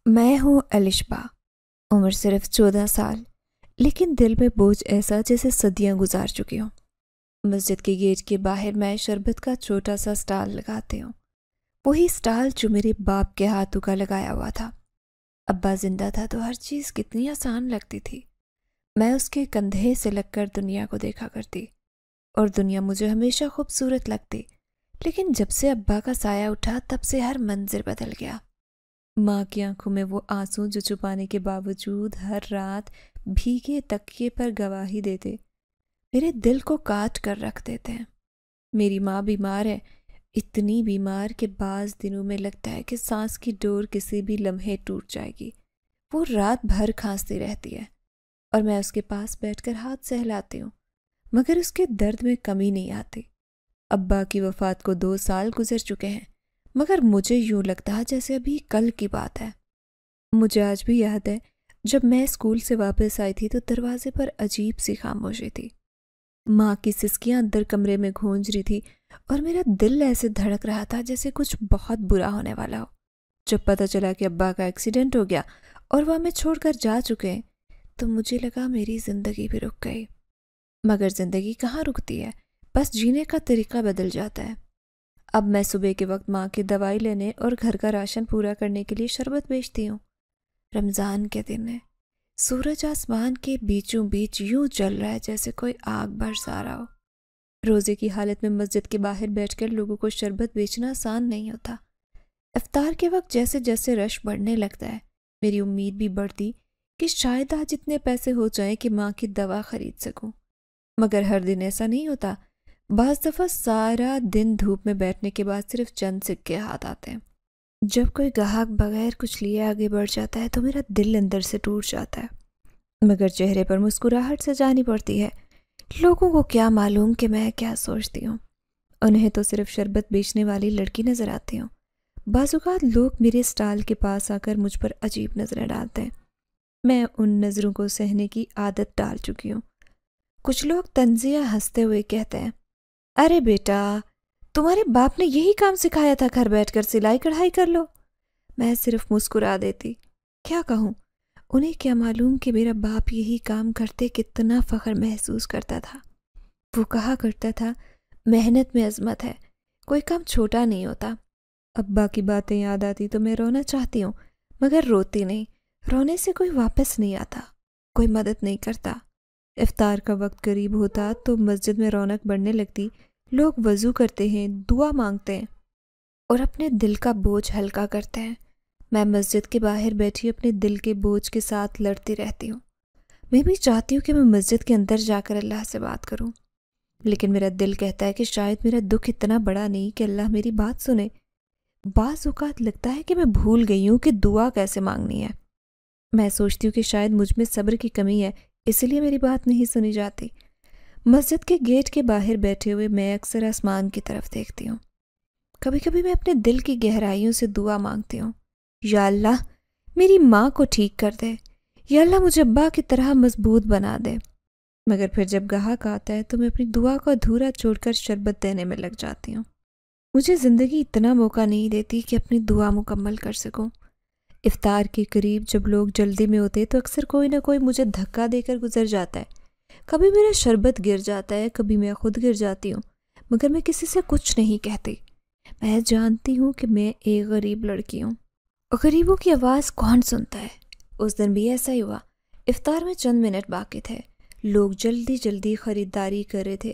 میں ہوں الشبا، عمر صرف 14 سال، لیکن دل میں بوجھ ایسا جیسے صدیاں گزار چکی ہوں۔ مسجد کے گیٹ کے باہر میں شربت کا چھوٹا سا سٹال لگاتی ہوں، وہی سٹال جو میرے باپ کے ہاتھوں کا لگایا ہوا تھا۔ ابا زندہ تھا تو ہر چیز کتنی آسان لگتی تھی۔ میں اس کے کندھے سے لگ کر دنیا کو دیکھا کرتی اور دنیا مجھے ہمیشہ خوبصورت لگتی، لیکن جب سے ابا کا سایہ اٹھا تب سے ہر منظر بدل گیا۔ ماں کی آنکھوں میں وہ آنسو جو چھپانے کے باوجود ہر رات بھیگے تکیے پر گواہی دیتے، میرے دل کو کاٹ کر رکھ دیتے ہیں۔ میری ماں بیمار ہے، اتنی بیمار کہ بعض دنوں میں لگتا ہے کہ سانس کی ڈور کسی بھی لمحے ٹوٹ جائے گی۔ وہ رات بھر کھانستی رہتی ہے اور میں اس کے پاس بیٹھ کر ہاتھ سہلاتی ہوں، مگر اس کے درد میں کمی نہیں آتی۔ ابا کی وفات کو 2 سال گزر چکے ہیں، مگر مجھے یوں لگتا ہے جیسے ابھی کل کی بات ہے۔ مجھے آج بھی یاد ہے جب میں اسکول سے واپس آئی تھی تو دروازے پر عجیب سی خاموشی تھی۔ ماں کی سسکیاں اندر کمرے میں گونج رہی تھی اور میرا دل ایسے دھڑک رہا تھا جیسے کچھ بہت برا ہونے والا ہو۔ جب پتہ چلا کہ ابا کا ایکسیڈنٹ ہو گیا اور وہ ہمیں چھوڑ کر جا چکے ہیں تو مجھے لگا میری زندگی بھی رک گئی۔ مگر زندگی کہاں رکتی ہے، بس جینے کا طریقہ بدل جاتا ہے۔ اب میں صبح کے وقت ماں کی دوائی لینے اور گھر کا راشن پورا کرنے کے لیے شربت بیچتی ہوں۔ رمضان کے دن ہے، سورج آسمان کے بیچوں بیچ یوں جل رہا ہے جیسے کوئی آگ برسا رہا ہو۔ روزے کی حالت میں مسجد کے باہر بیٹھ کر لوگوں کو شربت بیچنا آسان نہیں ہوتا۔ افطار کے وقت جیسے جیسے رش بڑھنے لگتا ہے، میری امید بھی بڑھتی کہ شاید آج اتنے پیسے ہو جائیں کہ ماں کی دوا خرید سکوں۔ مگر ہر دن ایسا نہیں ہوتا۔ بعض دفعہ سارا دن دھوپ میں بیٹھنے کے بعد صرف چند سکے ہاتھ آتے ہیں۔ جب کوئی گاہک بغیر کچھ لیے آگے بڑھ جاتا ہے تو میرا دل اندر سے ٹوٹ جاتا ہے، مگر چہرے پر مسکراہٹ سے جانی پڑتی ہے۔ لوگوں کو کیا معلوم کہ میں کیا سوچتی ہوں، انہیں تو صرف شربت بیچنے والی لڑکی نظر آتی ہوں۔ بعض اوقات لوگ میرے سٹال کے پاس آ کر مجھ پر عجیب نظریں ڈالتے ہیں، میں ان نظروں کو سہنے کی عادت ڈال چکی ہوں۔ کچھ لوگ طنزیہ ہنستے ہوئے کہتے ہیں، ارے بیٹا، تمہارے باپ نے یہی کام سکھایا تھا، گھر بیٹھ کر سلائی کڑھائی کر لو۔ میں صرف مسکرا دیتی۔ کیا کہوں، انہیں کیا معلوم کہ میرا باپ یہی کام کرتے کتنا فخر محسوس کرتا تھا۔ وہ کہا کرتا تھا، محنت میں عظمت ہے، کوئی کام چھوٹا نہیں ہوتا۔ ابا کی باتیں یاد آتی تو میں رونا چاہتی ہوں، مگر روتی نہیں۔ رونے سے کوئی واپس نہیں آتا، کوئی مدد نہیں کرتا۔ افطار کا وقت قریب ہوتا تو مسجد میں رونق بڑھنے لگتی، لوگ وضو کرتے ہیں، دعا مانگتے ہیں اور اپنے دل کا بوجھ ہلکا کرتے ہیں۔ میں مسجد کے باہر بیٹھی اپنے دل کے بوجھ کے ساتھ لڑتی رہتی ہوں۔ میں بھی چاہتی ہوں کہ میں مسجد کے اندر جا کر اللہ سے بات کروں، لیکن میرا دل کہتا ہے کہ شاید میرا دکھ اتنا بڑا نہیں کہ اللہ میری بات سنے۔ بعض اوقات لگتا ہے کہ میں بھول گئی ہوں کہ دعا کیسے مانگنی ہے۔ میں سوچتی ہوں کہ شاید مجھ میں صبر کی کمی ہے، اس لیے میری بات نہیں سنی جاتی۔ مسجد کے گیٹ کے باہر بیٹھے ہوئے میں اکثر آسمان کی طرف دیکھتی ہوں۔ کبھی کبھی میں اپنے دل کی گہرائیوں سے دعا مانگتی ہوں، یا اللہ میری ماں کو ٹھیک کر دے، یا اللہ مجھے ابا کی طرح مضبوط بنا دے۔ مگر پھر جب گاہک آتا ہے تو میں اپنی دعا کو ادھورا چھوڑ کر شربت دینے میں لگ جاتی ہوں۔ مجھے زندگی اتنا موقع نہیں دیتی کہ اپنی دعا مکمل کر سکوں۔ افطار کے قریب جب لوگ جلدی میں ہوتے تو اکثر کوئی نہ کوئی مجھے دھکا دے کر گزر جاتا ہے۔ کبھی میرا شربت گر جاتا ہے، کبھی میں خود گر جاتی ہوں، مگر میں کسی سے کچھ نہیں کہتی۔ میں جانتی ہوں کہ میں ایک غریب لڑکی ہوں۔ غریبوں کی آواز کون سنتا ہے؟ اس دن بھی ایسا ہی ہوا۔ افطار میں چند منٹ باقی تھے، لوگ جلدی جلدی خریداری کر رہے تھے۔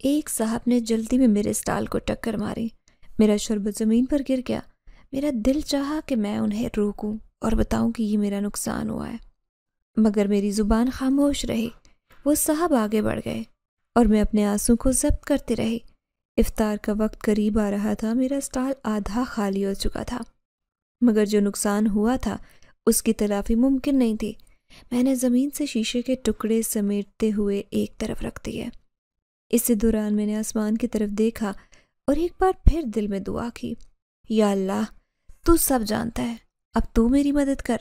ایک صاحب نے جلدی میں میرے سٹال کو ٹکر ماری، میرا شربت زمین پر گر گیا۔ میرا دل چاہا کہ میں انہیں روکوں اور بتاؤں کہ یہ میرا نقصان ہوا ہے، مگر میری زبان خاموش رہی۔ وہ صاحب آگے بڑھ گئے اور میں اپنے آنسوں کو ضبط کرتی رہی۔ افطار کا وقت قریب آ رہا تھا، میرا سٹال آدھا خالی ہو چکا تھا، مگر جو نقصان ہوا تھا اس کی تلافی ممکن نہیں تھی۔ میں نے زمین سے شیشے کے ٹکڑے سمیٹتے ہوئے ایک طرف رکھ دیے۔ اسی دوران میں نے آسمان کی طرف دیکھا اور ایک بار پھر دل میں دعا کی، یا اللہ تو سب جانتا ہے، اب تو میری مدد کر۔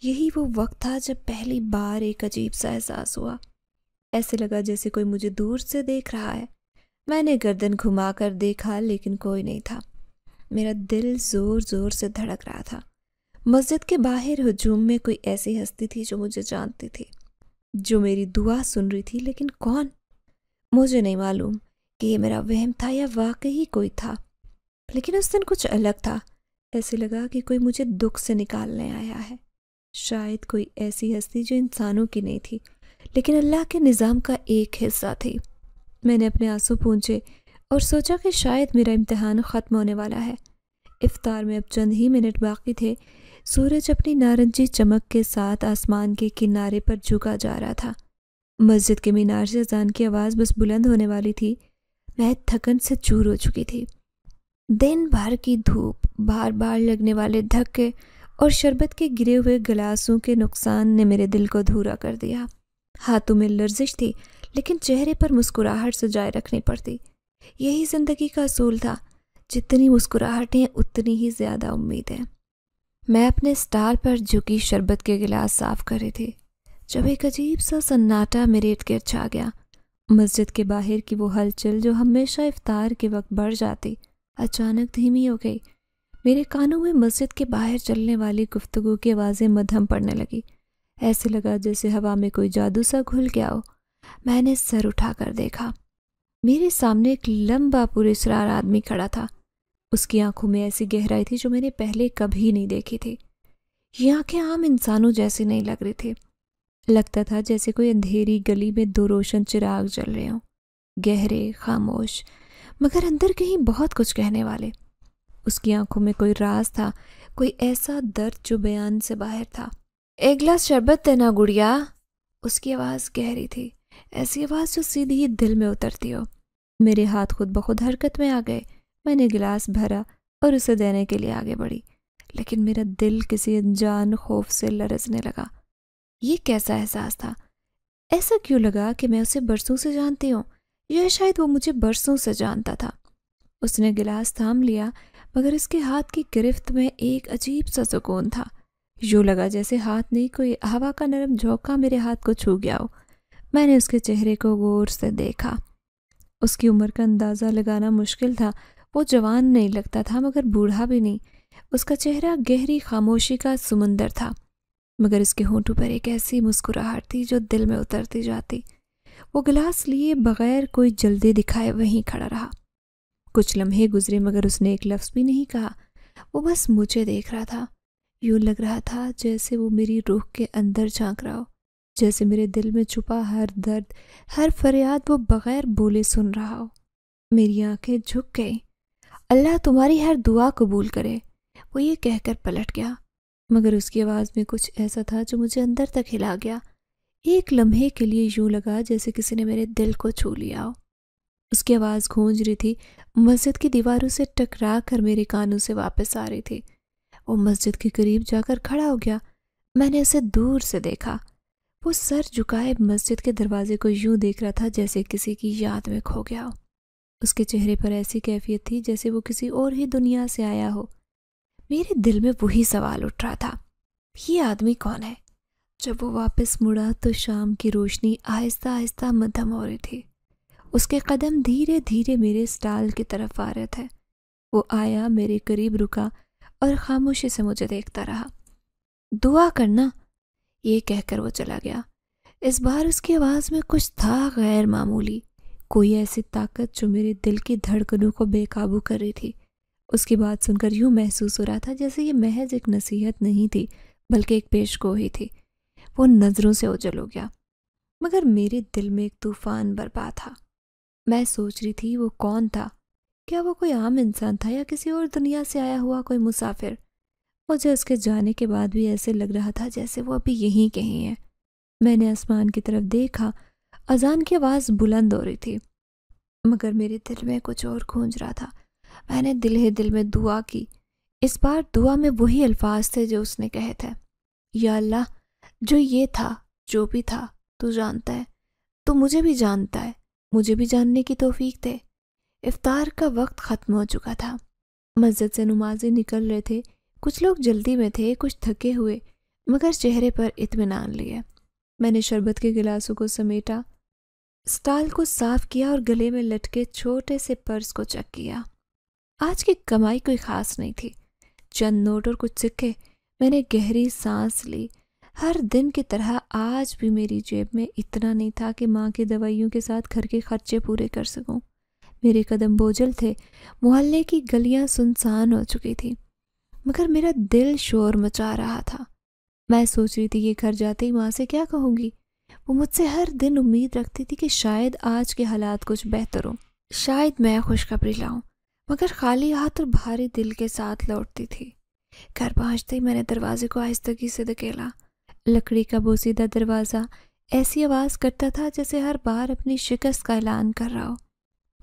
یہی وہ وقت تھا جب پہلی بار ایک عجیب سا احساس ہوا، ایسے لگا جیسے کوئی مجھے دور سے دیکھ رہا ہے۔ میں نے گردن گھما کر دیکھا لیکن کوئی نہیں تھا۔ میرا دل زور زور سے دھڑک رہا تھا، مسجد کے باہر ہجوم میں کوئی ایسی ہستی تھی جو مجھے جانتی تھی، جو میری دعا سن رہی تھی، لیکن کون؟ مجھے نہیں معلوم کہ یہ میرا وہم تھا یا واقعی کوئی تھا، لیکن اس دن کچھ الگ تھا۔ ایسے لگا کہ کوئی مجھے دکھ سے نکالنے آیا ہے، شاید کوئی ایسی ہستی جو انسانوں کی نہیں تھی لیکن اللہ کے نظام کا ایک حصہ تھی۔ میں نے اپنے آنسو پونچھے اور سوچا کہ شاید میرا امتحان ختم ہونے والا ہے۔ افطار میں اب چند ہی منٹ باقی تھے۔ سورج اپنی نارنجی چمک کے ساتھ آسمان کے کنارے پر جھکا جا رہا تھا۔ مسجد کے مینار سے اذان کی آواز بس بلند ہونے والی تھی۔ میں تھکن سے چور ہو چکی تھی۔ دن بھر کی دھوپ، بار بار لگنے والے دھکے اور شربت کے گرے ہوئے گلاسوں کے نقصان نے میرے دل کو دھورا کر دیا۔ ہاتھوں میں لرزش تھی لیکن چہرے پر مسکراہٹ سجائے رکھنی پڑتی۔ یہی زندگی کا اصول تھا، جتنی مسکراہٹیں اتنی ہی زیادہ امیدیں۔ میں اپنے سٹال پر جھکی شربت کے گلاس صاف کر رہی تھی جب ایک عجیب سا سناٹا میرے ارد گرد چھا گیا۔ مسجد کے باہر کی وہ ہلچل جو ہمیشہ افطار کے وقت بڑھ جاتی، اچانک دھیمی ہو گئی۔ میرے کانوں میں مسجد کے باہر چلنے والی گفتگو کی آوازیں مدھم پڑنے لگی۔ ایسے لگا جیسے ہوا میں کوئی جادو سا گھل گیا ہو۔ میں نے سر اٹھا کر دیکھا۔ میرے سامنے ایک لمبا پراسرار آدمی کھڑا تھا۔ اس کی آنکھوں میں ایسی گہرائی تھی جو میں نے پہلے کبھی نہیں دیکھی تھی۔ یہ آنکھیں عام انسانوں جیسی نہیں لگ رہی تھی۔ لگتا تھا جیسے کوئی اندھیری گلی میں دو روشن چراغ جل رہے ہوں، گہرے، خاموش، مگر اندر کہیں بہت کچھ کہنے والے۔ اس کی آنکھوں میں کوئی راز تھا، کوئی ایسا درد جو بیان سے باہر تھا۔ ایک گلاس شربت دینا گڑیا۔ اس کی آواز گہری تھی، ایسی آواز جو سیدھی ہی دل میں اترتی ہو۔ میرے ہاتھ خود بخود حرکت میں آ گئے۔ میں نے گلاس بھرا اور اسے دینے کے لیے آگے بڑھی، لیکن میرا دل کسی انجان خوف سے لرزنے لگا۔ یہ کیسا احساس تھا؟ ایسا کیوں لگا کہ میں اسے برسوں سے جانتی ہوں، یا شاید وہ مجھے برسوں سے جانتا تھا۔ اس نے گلاس تھام لیا، مگر اس کے ہاتھ کی گرفت میں ایک عجیب سا سکون تھا۔ یوں لگا جیسے ہاتھ نہیں، کوئی ہوا کا نرم جھونکا میرے ہاتھ کو چھو گیا ہو۔ میں نے اس کے چہرے کو غور سے دیکھا۔ اس کی عمر کا اندازہ لگانا مشکل تھا۔ وہ جوان نہیں لگتا تھا مگر بوڑھا بھی نہیں۔ اس کا چہرہ گہری خاموشی کا سمندر تھا، مگر اس کے ہونٹوں پر ایک ایسی مسکراہٹ تھی جو دل میں اترتی جاتی۔ وہ گلاس لیے بغیر کوئی جلدی دکھائے وہیں کھڑا رہا۔ کچھ لمحے گزرے مگر اس نے ایک لفظ بھی نہیں کہا۔ وہ بس مجھے دیکھ رہا تھا۔ یوں لگ رہا تھا جیسے وہ میری روح کے اندر جھانک رہا ہو، جیسے میرے دل میں چھپا ہر درد، ہر فریاد وہ بغیر بولے سن رہا ہو۔ میری آنکھیں جھک گئیں۔ اللہ تمہاری ہر دعا قبول کرے، وہ یہ کہہ کر پلٹ گیا، مگر اس کی آواز میں کچھ ایسا تھا جو مجھے اندر تک ہلا گیا۔ ایک لمحے کے لیے یوں لگا جیسے کسی نے میرے دل کو چھو لیا ہو۔ اس کی آواز گونج رہی تھی، مسجد کی دیواروں سے ٹکرا کر میرے کانوں سے واپس آ رہی تھی۔ وہ مسجد کے قریب جا کر کھڑا ہو گیا۔ میں نے اسے دور سے دیکھا۔ وہ سر جھکائے مسجد کے دروازے کو یوں دیکھ رہا تھا جیسے کسی کی یاد میں کھو گیا ہو۔ اس کے چہرے پر ایسی کیفیت تھی جیسے وہ کسی اور ہی دنیا سے آیا ہو۔ میرے دل میں وہی سوال اٹھ رہا تھا، یہ آدمی کون ہے؟ جب وہ واپس مڑا تو شام کی روشنی آہستہ آہستہ مدھم ہو رہی تھی۔ اس کے قدم دھیرے دھیرے میرے سٹال کی طرف آ رہے تھے۔ وہ آیا، میرے قریب رکا اور خاموشی سے مجھے دیکھتا رہا۔ دعا کرنا، یہ کہہ کر وہ چلا گیا۔ اس بار اس کی آواز میں کچھ تھا غیر معمولی، کوئی ایسی طاقت جو میرے دل کی دھڑکنوں کو بے قابو کر رہی تھی۔ اس کی بات سن کر یوں محسوس ہو رہا تھا جیسے یہ محض ایک نصیحت نہیں تھی بلکہ ایک پیش گوئی تھی۔ وہ نظروں سے اوجھل ہو گیا، مگر میرے دل میں ایک طوفان برپا تھا۔ میں سوچ رہی تھی وہ کون تھا؟ کیا وہ کوئی عام انسان تھا یا کسی اور دنیا سے آیا ہوا کوئی مسافر؟ مجھے اس کے جانے کے بعد بھی ایسے لگ رہا تھا جیسے وہ ابھی یہیں کہیں ہے۔ میں نے آسمان کی طرف دیکھا۔ اذان کی آواز بلند ہو رہی تھی، مگر میرے دل میں کچھ اور گونج رہا تھا۔ میں نے دل ہی دل میں دعا کی۔ اس بار دعا میں وہی الفاظ تھے جو اس نے کہے تھے، یا اللہ، جو یہ تھا، جو بھی تھا، تو جانتا ہے، تو مجھے بھی جانتا ہے، مجھے بھی جاننے کی توفیق دے۔ افطار کا وقت ختم ہو چکا تھا۔ مسجد سے نمازی نکل رہے تھے۔ کچھ لوگ جلدی میں تھے، کچھ تھکے ہوئے، مگر چہرے پر اطمینان لیے۔ میں نے شربت کے گلاسوں کو سمیٹا، سٹال کو صاف کیا اور گلے میں لٹکے چھوٹے سے پرس کو چیک کیا۔ آج کی کمائی کوئی خاص نہیں تھی، چند نوٹ اور کچھ سکے، میں نے گہری سانس لی۔ ہر دن کی طرح آج بھی میری جیب میں اتنا نہیں تھا کہ ماں کی دوائیوں کے ساتھ گھر کے خرچے پورے کر سکوں۔ میرے قدم بوجھل تھے، محلے کی گلیاں سنسان ہو چکی تھیں، مگر میرا دل شور مچا رہا تھا۔ میں سوچ رہی تھی کہ گھر جاتے ہی ماں سے کیا کہوں گی۔ وہ مجھ سے ہر دن امید رکھتی تھی کہ شاید آج کے حالات کچھ بہتر ہوں، شاید میں خوشخبری لاؤں، مگر خالی ہاتھ اور بھاری دل کے ساتھ لوٹتی تھی۔ گھر پہنچتے ہی میں نے دروازے کو آہستگی سے دھکیلا۔ لکڑی کا بوسیدہ دروازہ ایسی آواز کرتا تھا جیسے ہر بار اپنی شکست کا اعلان کر رہا ہو۔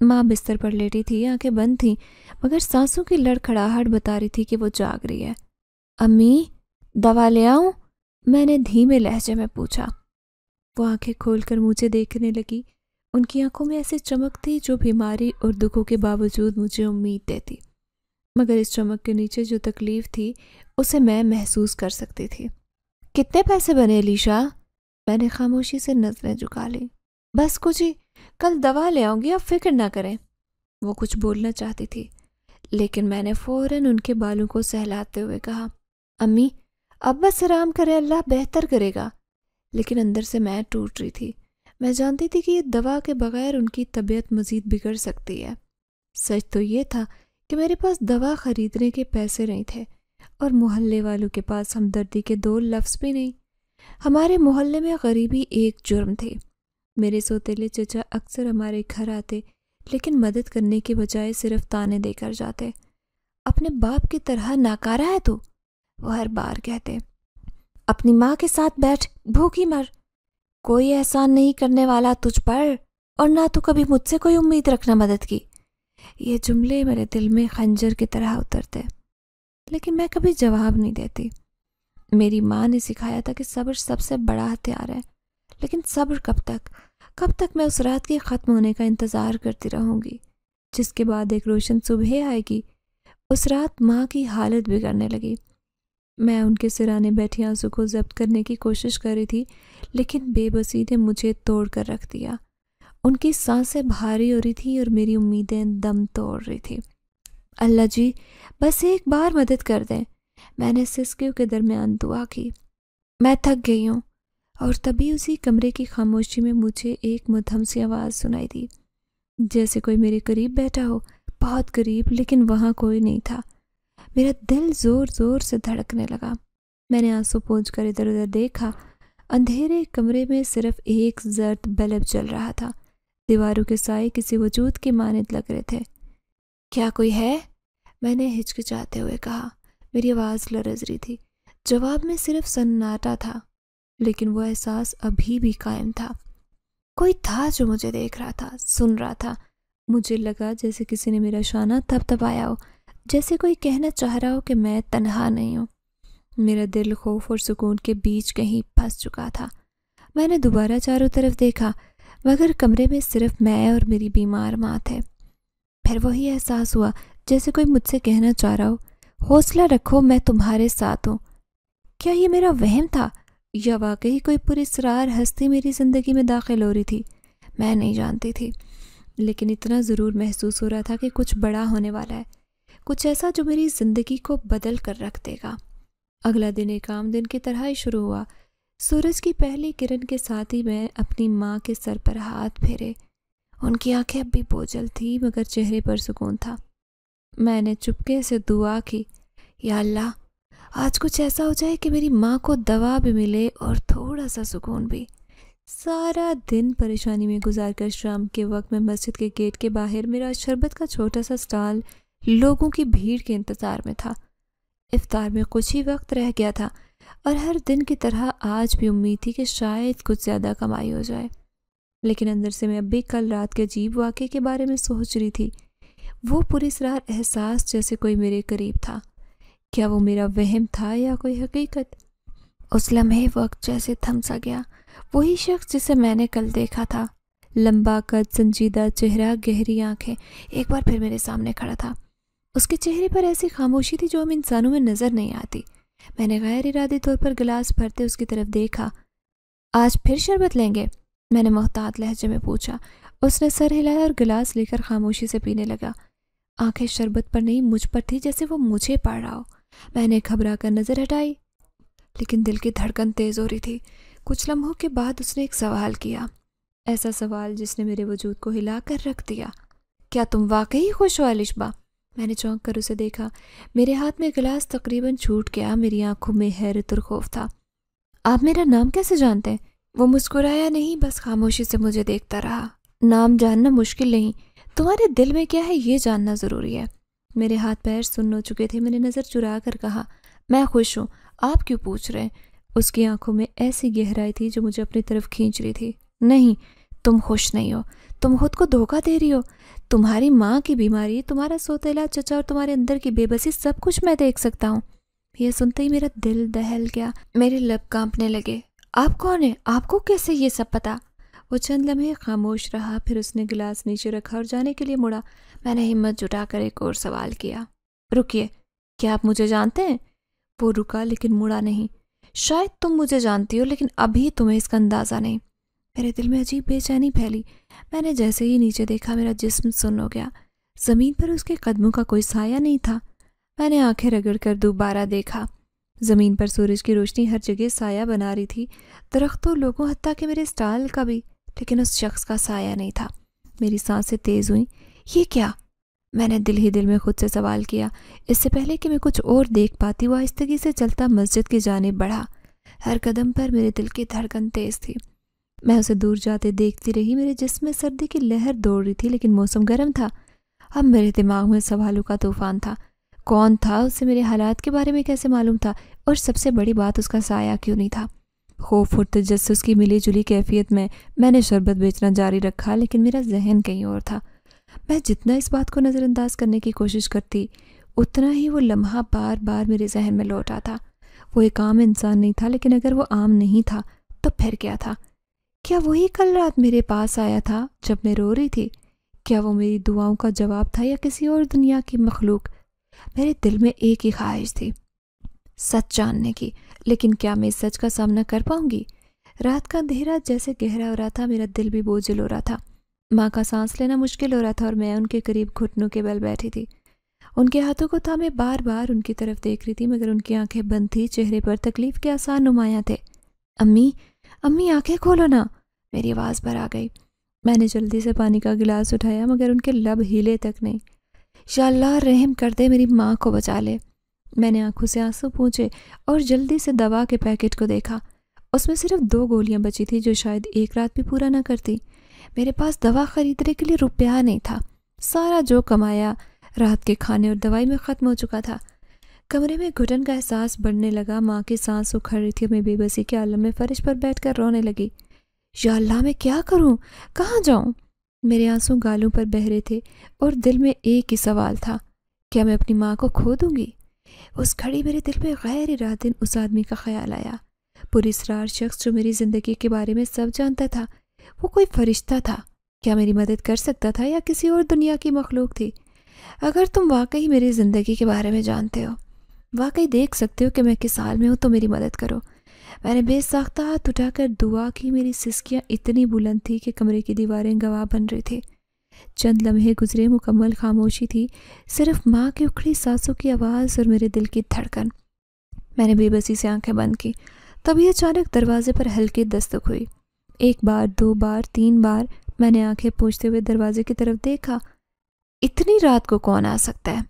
ماں بستر پر لیٹی تھی، آنکھیں بند تھیں، مگر سانسوں کی لڑکھڑاہٹ بتا رہی تھی کہ وہ جاگ رہی ہے۔ امی، دوا لے آؤں؟ میں نے دھیمے لہجے میں پوچھا۔ وہ آنکھیں کھول کر مجھے دیکھنے لگی۔ ان کی آنکھوں میں ایسی چمک تھی جو بیماری اور دکھوں کے باوجود مجھے امید دیتی، مگر اس چمک کے نیچے جو تکلیف تھی اسے میں محسوس کر سکتی تھی۔ کتنے پیسے بنے علیشا؟ میں نے خاموشی سے نظریں جھکا لی۔ بس کچھ ہی، کل دوا لے آؤں گی، آپ فکر نہ کریں۔ وہ کچھ بولنا چاہتی تھی، لیکن میں نے فوراً ان کے بالوں کو سہلاتے ہوئے کہا، امی اب بس آرام کرے، اللہ بہتر کرے گا۔ لیکن اندر سے میں ٹوٹ رہی تھی۔ میں جانتی تھی کہ یہ دوا کے بغیر ان کی طبیعت مزید بگڑ سکتی ہے۔ سچ تو یہ تھا کہ میرے پاس دوا خریدنے کے پیسے نہیں تھے، اور محلے والوں کے پاس ہمدردی کے دو لفظ بھی نہیں۔ ہمارے محلے میں غریبی ایک جرم تھی۔ میرے سوتیلے چچا اکثر ہمارے گھر آتے، لیکن مدد کرنے کے بجائے صرف تانے دے کر جاتے۔ اپنے باپ کی طرح ناکارہ ہے تو، وہ ہر بار کہتے۔ اپنی ماں کے ساتھ بیٹھ، بھوکی مر، کوئی احسان نہیں کرنے والا تجھ پر، اور نہ تو کبھی مجھ سے کوئی امید رکھنا مدد کی۔ یہ جملے میرے دل میں خنجر کی طرح اترتے، لیکن میں کبھی جواب نہیں دیتی۔ میری ماں نے سکھایا تھا کہ صبر سب سے بڑا ہتھیار ہے، لیکن صبر کب تک میں اس رات کے ختم ہونے کا انتظار کرتی رہوں گی جس کے بعد ایک روشن صبح آئے گی۔ اس رات ماں کی حالت بگڑنے لگی۔ میں ان کے سرانے بیٹھی آنسو کو ضبط کرنے کی کوشش کر رہی تھی، لیکن بے بسی نے مجھے توڑ کر رکھ دیا۔ ان کی سانسیں بھاری ہو رہی تھیں اور میری امیدیں دم توڑ رہی تھی۔ اللہ جی، بس ایک بار مدد کر دیں، میں نے سسکیوں کے درمیان دعا کی۔ میں تھک گئی ہوں۔ اور تبھی اسی کمرے کی خاموشی میں مجھے ایک مدھم سی آواز سنائی دی، جیسے کوئی میرے قریب بیٹھا ہو، بہت قریب، لیکن وہاں کوئی نہیں تھا۔ میرا دل زور زور سے دھڑکنے لگا۔ میں نے آنسو پونچھ کر ادھر ادھر دیکھا۔ اندھیرے کمرے میں صرف ایک زرد بلب جل رہا تھا۔ دیواروں کے سائے کسی وجود کے مانند لگ رہے تھے۔ کیا کوئی ہے؟ میں نے ہچکچاتے ہوئے کہا۔ میری آواز لرز رہی تھی۔ جواب میں صرف سناٹا تھا، لیکن وہ احساس ابھی بھی قائم تھا۔ کوئی تھا جو مجھے دیکھ رہا تھا، سن رہا تھا۔ مجھے لگا جیسے کسی نے میرا شانہ تھپ تھپایا ہو، جیسے کوئی کہنا چاہ رہا ہو کہ میں تنہا نہیں ہوں۔ میرا دل خوف اور سکون کے بیچ کہیں پھنس چکا تھا۔ میں نے دوبارہ چاروں طرف دیکھا، مگر کمرے میں صرف میں اور میری بیمار ماں تھے۔ پھر وہی احساس ہوا جیسے کوئی مجھ سے کہنا چاہ رہا ہو، حوصلہ رکھو، میں تمہارے ساتھ ہوں۔ کیا یہ میرا وہم تھا یا واقعی کوئی پراسرار ہستی میری زندگی میں داخل ہو رہی تھی؟ میں نہیں جانتی تھی، لیکن اتنا ضرور محسوس ہو رہا تھا کہ کچھ بڑا ہونے والا ہے، کچھ ایسا جو میری زندگی کو بدل کر رکھ دے گا۔ اگلا دن ایک عام دن کی طرح ہی شروع ہوا۔ سورج کی پہلی کرن کے ساتھ ہی میں اپنی ماں کے سر پر ہاتھ پھیرے۔ ان کی آنکھیں اب بھی بوجھل تھیں، مگر چہرے پر سکون تھا۔ میں نے چپکے سے دعا کی، یا اللہ، آج کچھ ایسا ہو جائے کہ میری ماں کو دوا بھی ملے اور تھوڑا سا سکون بھی۔ سارا دن پریشانی میں گزار کر شام کے وقت میں مسجد کے گیٹ کے باہر میرا شربت کا چھوٹا سا سٹال لوگوں کی بھیڑ کے انتظار میں تھا۔ افطار میں کچھ ہی وقت رہ گیا تھا، اور ہر دن کی طرح آج بھی امید تھی کہ شاید کچھ زیادہ کمائی ہو جائے، لیکن اندر سے میں اب بھی کل رات کے عجیب واقعے کے بارے میں سوچ رہی تھی۔ وہ پراسرار احساس جیسے کوئی میرے قریب تھا۔ کیا وہ میرا وہم تھا یا کوئی حقیقت؟ اس لمحے وقت جیسے تھم سا گیا۔ وہی شخص جسے میں نے کل دیکھا تھا، لمبا قد، سنجیدہ چہرہ، گہری آنکھیں، ایک بار پھر میرے سامنے کھڑا تھا۔ اس کے چہرے پر ایسی خاموشی تھی جو ہم انسانوں میں نظر نہیں آتی۔ میں نے غیر ارادی طور پر گلاس بھرتے اس کی طرف دیکھا۔ آج پھر شربت لیں گے؟ میں نے محتاط لہجے میں پوچھا۔ اس نے سر ہلایا اور گلاس لے کر خاموشی سے پینے لگا۔ آنکھیں شربت پر نہیں مجھ پر تھی، جیسے وہ مجھے پڑھ رہا ہو۔ میں نے گھبرا کر نظر ہٹائی۔ لیکن دل کی دھڑکن تیز ہو رہی تھی۔ کچھ لمحوں کے بعد اس نے ایک سوال کیا، ایسا سوال جس نے میرے وجود کو ہلا کر رکھ دیا۔ کیا تم واقعی خوش ہو الشبا؟ میں نے چونک کر اسے دیکھا۔ میرے ہاتھ میں گلاس تقریباً چھوٹ گیا، میری آنکھوں میں حیرت اور خوف تھا۔ آپ میرا نام کیسے جانتے ہیں؟ وہ مسکرایا نہیں، بس خاموشی سے مجھے دیکھتا رہا۔ نام جاننا مشکل نہیں، تمہارے دل میں کیا ہے یہ جاننا ضروری ہے۔ میرے ہاتھ پیر سن ہو چکے تھے، میں نے نظر چرا کر کہا، میں خوش ہوں، آپ کیوں پوچھ رہے ہیں؟ اس کی آنکھوں میں ایسی گہرائی تھی جو مجھے اپنی طرف کھینچ رہی تھی۔ نہیں، تم خوش نہیں ہو، تم خود کو دھوکہ دے رہی ہو۔ تمہاری ماں کی بیماری، تمہارا سوتیلا چچا اور تمہارے اندر کی بے بسی، سب کچھ میں دیکھ سکتا ہوں۔ یہ سنتے ہی میرا دل دہل گیا، میرے لب کانپنے لگے۔ آپ کون ہیں؟ آپ کو کیسے یہ سب پتا؟ وہ چند لمحے خاموش رہا، پھر اس نے گلاس نیچے رکھا اور جانے کے لیے مڑا۔ میں نے ہمت جٹا کر ایک اور سوال کیا، رکیے، کیا آپ مجھے جانتے ہیں؟ وہ رکا لیکن مڑا نہیں۔ شاید تم مجھے جانتی ہو لیکن ابھی تمہیں اس کا اندازہ نہیں۔ میرے دل میں عجیب بے چینی پھیلی۔ میں نے جیسے ہی نیچے دیکھا میرا جسم سن ہو گیا، زمین پر اس کے قدموں کا کوئی سایہ نہیں تھا۔ میں نے آنکھیں رگڑ کر دوبارہ دیکھا، زمین پر سورج کی روشنی ہر جگہ سایہ بنا رہی تھی، درختوں، لوگوں، حتیٰ کہ میرے اسٹال کا بھی، لیکن اس شخص کا سایہ نہیں تھا۔ میری سانسیں تیز ہوئیں۔ یہ کیا؟ میں نے دل ہی دل میں خود سے سوال کیا۔ اس سے پہلے کہ میں کچھ اور دیکھ پاتی، وہ آہستگی سے چلتا مسجد کی جانب بڑھا۔ ہر قدم پر میرے دل کی دھڑکن تیز تھی۔ میں اسے دور جاتے دیکھتی رہی، میرے جسم میں سردی کی لہر دوڑ رہی تھی لیکن موسم گرم تھا۔ اب میرے دماغ میں سوالوں کا طوفان تھا۔ کون تھا؟ اسے میرے حالات کے بارے میں کیسے معلوم تھا؟ اور سب سے بڑی بات، اس کا سایہ کیوں نہیں تھا؟ خوف اور تجسس کی ملی جلی کیفیت میں نے شربت بیچنا جاری رکھا، لیکن میرا ذہن کہیں اور تھا۔ میں جتنا اس بات کو نظر انداز کرنے کی کوشش کرتی، اتنا ہی وہ لمحہ بار بار میرے ذہن میں لوٹ آتا۔ وہ ایک عام انسان نہیں تھا، لیکن اگر وہ عام نہیں تھا تو پھر کیا تھا؟ کیا وہی کل رات میرے پاس آیا تھا جب میں رو رہی تھی؟ کیا وہ میری دعاؤں کا جواب تھا یا کسی اور دنیا کی مخلوق؟ میرے دل میں ایک ہی خواہش تھی، سچ جاننے کی، لیکن کیا میں اس سچ کا سامنا کر پاؤں گی؟ رات کا اندھیرا جیسے گہرا ہو رہا تھا، میرا دل بھی بوجھل ہو رہا تھا۔ ماں کا سانس لینا مشکل ہو رہا تھا اور میں ان کے قریب گھٹنوں کے بل بیٹھی تھی۔ ان کے ہاتھوں کو تھامے بار بار ان کی طرف دیکھ رہی تھی، مگر ان کی آنکھیں بند تھی، چہرے پر تکلیف کے آثار نمایاں تھے۔ امی، امی آنکھیں کھولو نا، میری آواز بھر آ گئی۔ میں نے جلدی سے پانی کا گلاس اٹھایا، مگر ان کے لب ہیلے تک نہیں۔ یا اللہ رحم کر دے، میری ماں کو بچا لے۔ میں نے آنکھوں سے آنسو پونچھے اور جلدی سے دوا کے پیکٹ کو دیکھا۔ اس میں صرف 2 گولیاں بچی تھی جو شاید ایک رات بھی پورا نہ کرتی۔ میرے پاس دوا خریدنے کے لیے روپیہ نہیں تھا۔ سارا جو کمایا رات کے کھانے اور دوائی میں ختم ہو چکا تھا۔ کمرے میں گھٹن کا احساس بڑھنے لگا، ماں کی سانس اکھڑ رہی تھی اور میں بے بسی کے عالم میں فرش پر بیٹھ کر رونے لگی۔ یا اللہ میں کیا کروں، کہاں جاؤں؟ میرے آنسو گالوں پر بہہ رہے تھے اور دل میں ایک ہی سوال تھا، کیا میں اپنی ماں کو کھو دوں گی؟ اس گھڑی میرے دل میں غیر ارادتاً اس آدمی کا خیال آیا، پراسرار شخص جو میری زندگی کے بارے میں سب جانتا تھا۔ وہ کوئی فرشتہ تھا، کیا میری مدد کر سکتا تھا یا کسی اور دنیا کی مخلوق تھی؟ اگر تم واقعی میری زندگی کے بارے میں جانتے ہو، واقعی دیکھ سکتے ہو کہ میں کس حال میں ہوں، تو میری مدد کرو۔ میں نے بے ساختہ ہاتھ اٹھا کر دعا کی، میری سسکیاں اتنی بلند تھی کہ کمرے کی دیواریں گواہ بن رہی تھی۔ چند لمحے گزرے، مکمل خاموشی تھی، صرف ماں کی اکھڑی سانسوں کی آواز اور میرے دل کی دھڑکن۔ میں نے بے بسی سے آنکھیں بند کی، تبھی اچانک دروازے پر ہلکی دستک ہوئی۔ 1 بار، 2 بار، 3 بار میں نے آنکھیں پوچھتے ہوئے دروازے کی طرف دیکھا۔ اتنی رات کو کون آ سکتا ہے؟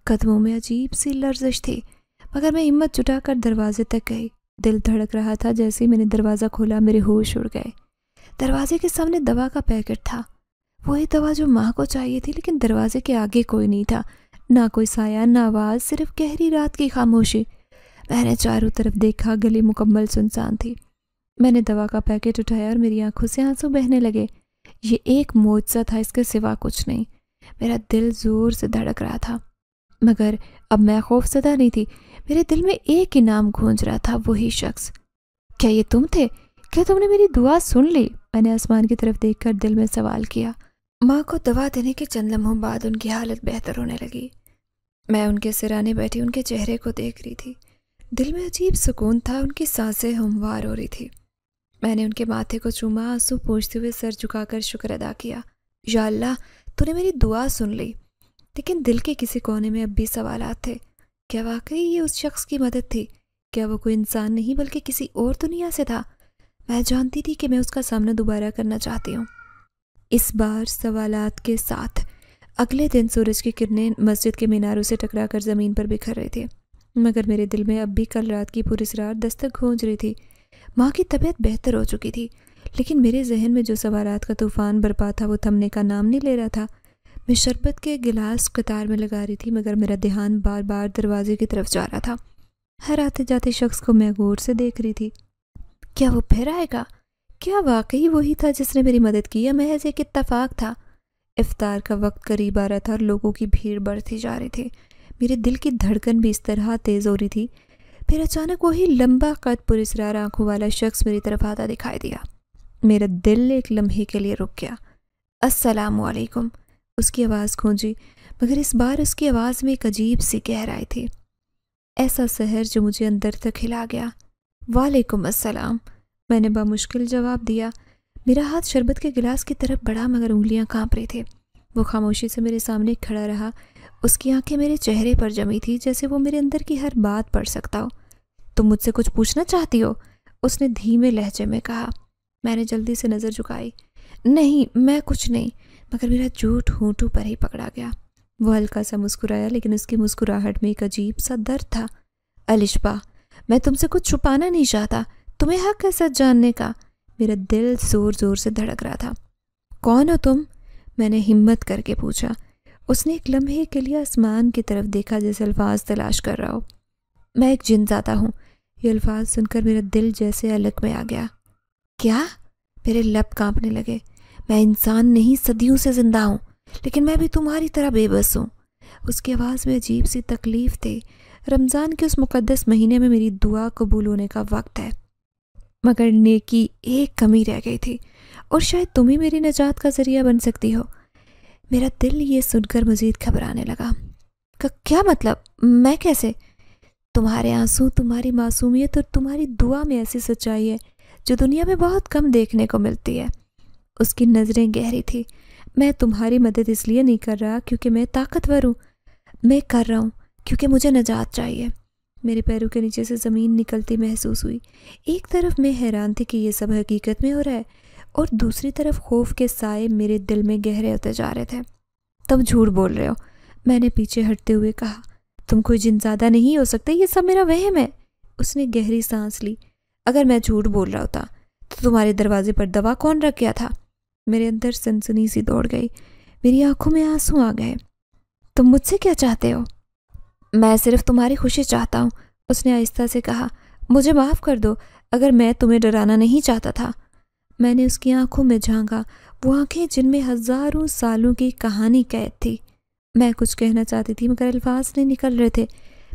قدموں میں عجیب سی لرزش تھی، مگر میں ہمت جٹا کر دروازے تک گئی۔ دل دھڑک رہا تھا، جیسے ہی میں نے دروازہ کھولا میرے ہوش اڑ گئے۔ دروازے کے سامنے دوا کا پیکٹ تھا، وہی دوا جو ماں کو چاہیے تھی، لیکن دروازے کے آگے کوئی نہیں تھا، نہ کوئی سایہ، نہ آواز، صرف گہری رات کی خاموشی۔ میں نے چاروں طرف دیکھا، گلی مکمل سنسان تھی۔ میں نے دوا کا پیکٹ اٹھایا اور میری آنکھوں سے آنسو بہنے لگے۔ یہ ایک معجزہ تھا، اس کے سوا کچھ نہیں۔ میرا دل زور سے دھڑک رہا تھا، مگر اب میں خوف زدہ نہیں تھی۔ میرے دل میں ایک ہی نام گونج رہا تھا، وہی شخص۔ کیا یہ تم تھے؟ کیا تم نے میری دعا سن لی؟ میں نے آسمان کی طرف دیکھ کر دل میں سوال کیا۔ ماں کو دوا دینے کے چند لمحوں بعد ان کی حالت بہتر ہونے لگی۔ میں ان کے سرانے بیٹھی ان کے چہرے کو دیکھ رہی تھی۔ دل میں عجیب سکون تھا، ان کی سانسیں ہموار ہو رہی تھی۔ میں نے ان کے ماتھے کو چوما، آنسو پوچھتے ہوئے سر جھکا کر شکر ادا کیا۔ یا اللہ، تو نے میری دعا سن لی۔ لیکن دل کے کسی کونے میں اب بھی سوالات تھے۔ کیا واقعی یہ اس شخص کی مدد تھی؟ کیا وہ کوئی انسان نہیں بلکہ کسی اور دنیا سے تھا؟ میں جانتی تھی کہ میں اس کا سامنا دوبارہ کرنا چاہتی ہوں، اس بار سوالات کے ساتھ۔ اگلے دن سورج کی کرنیں مسجد کے میناروں سے ٹکرا کر زمین پر بکھر رہی تھی، مگر میرے دل میں اب بھی کل رات کی پراسرار دستک گونج رہی تھی۔ ماں کی طبیعت بہتر ہو چکی تھی، لیکن میرے ذہن میں جو سوالات کا طوفان برپا تھا وہ تھمنے کا نام نہیں لے رہا تھا۔ میں شربت کے گلاس قطار میں لگا رہی تھی، مگر میرا دھیان بار بار دروازے کی طرف جا رہا تھا۔ ہر آتے جاتے شخص کو میں غور سے دیکھ رہی تھی۔ کیا وہ پھر آئے گا؟ کیا واقعی وہی تھا جس نے میری مدد کی، یا محض ایک اتفاق تھا؟ افطار کا وقت قریب آ رہا تھا اور لوگوں کی بھیڑ بڑھتی جا رہی تھی۔ میرے دل کی دھڑکن بھی اس طرح تیز ہو رہی تھی۔ پھر اچانک وہی لمبا قد پراسرار آنکھوں والا شخص میری طرف آتا دکھائی دیا۔ میرا دل ایک لمحے کے لیے رک گیا۔ السلام علیکم، اس کی آواز گونجی، مگر اس بار اس کی آواز میں ایک عجیب سی گہرائی تھی، ایسا سحر جو مجھے اندر تک ہلا گیا۔ وعلیکم السلام، میں نے بامشکل جواب دیا۔ میرا ہاتھ شربت کے گلاس کی طرف بڑھا، مگر انگلیاں کانپ رہی تھیں۔ وہ خاموشی سے میرے سامنے کھڑا رہا، اس کی آنکھیں میرے چہرے پر جمی تھی، جیسے وہ میرے اندر کی ہر بات پڑھ سکتا ہو۔ تم مجھ سے کچھ پوچھنا چاہتی ہو؟ اس نے دھیمے لہجے میں کہا۔ میں نے جلدی سے نظر جھکائی۔ نہیں، میں کچھ نہیں، مگر میرا جھوٹ ہونٹوں پر ہی پکڑا گیا۔ وہ ہلکا سا مسکرایا، لیکن اس کی مسکراہٹ میں ایک عجیب سا درد تھا۔ الشبا، میں تم سے کچھ چھپانا نہیں چاہتا، تمہیں حق ہے سچ جاننے کا۔ میرا دل زور زور سے دھڑک رہا تھا۔ کون ہو تم؟ میں نے ہمت کر کے پوچھا۔ اس نے ایک لمحے کے لیے آسمان کی طرف دیکھا، جیسے الفاظ تلاش کر رہا ہو۔ میں ایک جن زادہ ہوں۔ یہ الفاظ سن کر میرا دل جیسے الگ میں آ گیا۔ کیا؟ میرے لب کانپنے لگے۔ میں انسان نہیں، صدیوں سے زندہ ہوں، لیکن میں بھی تمہاری طرح بے بس ہوں۔ اس کی آواز میں عجیب سی تکلیف تھی۔ رمضان کے اس مقدس مہینے میں میری دعا قبول ہونے کا وقت ہے، مگر نیکی ایک کمی رہ گئی تھی، اور شاید تم ہی میری نجات کا ذریعہ بن سکتی ہو۔ میرا دل یہ سن کر مزید گھبرانے لگا۔ کیا مطلب؟ میں کیسے؟ تمہارے آنسو، تمہاری معصومیت اور تمہاری دعا میں ایسی سچائی ہے جو دنیا میں بہت کم دیکھنے کو ملتی ہے۔ اس کی نظریں گہری تھی۔ میں تمہاری مدد اس لیے نہیں کر رہا کیونکہ میں طاقتور ہوں، میں کر رہا ہوں کیونکہ مجھے نجات چاہیے۔ میرے پیروں کے نیچے سے زمین نکلتی محسوس ہوئی۔ ایک طرف میں حیران تھی کہ یہ سب حقیقت میں ہو رہا ہے، اور دوسری طرف خوف کے سائے میرے دل میں گہرے ہوتے جا رہے تھے۔ تم جھوٹ بول رہے ہو، میں نے پیچھے ہٹتے ہوئے کہا۔ تم کوئی جن زادہ نہیں ہو سکتے، یہ سب میرا وہم ہے۔ اس نے گہری سانس لی۔ اگر میں جھوٹ بول رہا ہوتا تو تمہارے دروازے پر دوا کون رکھ گیا تھا؟ میرے اندر سنسنی سی دوڑ گئی، میری آنکھوں میں آنسو آ گئے۔ تم مجھ سے کیا چاہتے ہو؟ میں صرف تمہاری خوشی چاہتا ہوں، اس نے آہستہ سے کہا۔ مجھے معاف کر دو اگر میں تمہیں ڈرانا نہیں چاہتا تھا۔ میں نے اس کی آنکھوں میں جھانکا، وہ آنکھیں جن میں ہزاروں سالوں کی کہانی قید تھی۔ میں کچھ کہنا چاہتی تھی، مگر الفاظ نہیں نکل رہے تھے۔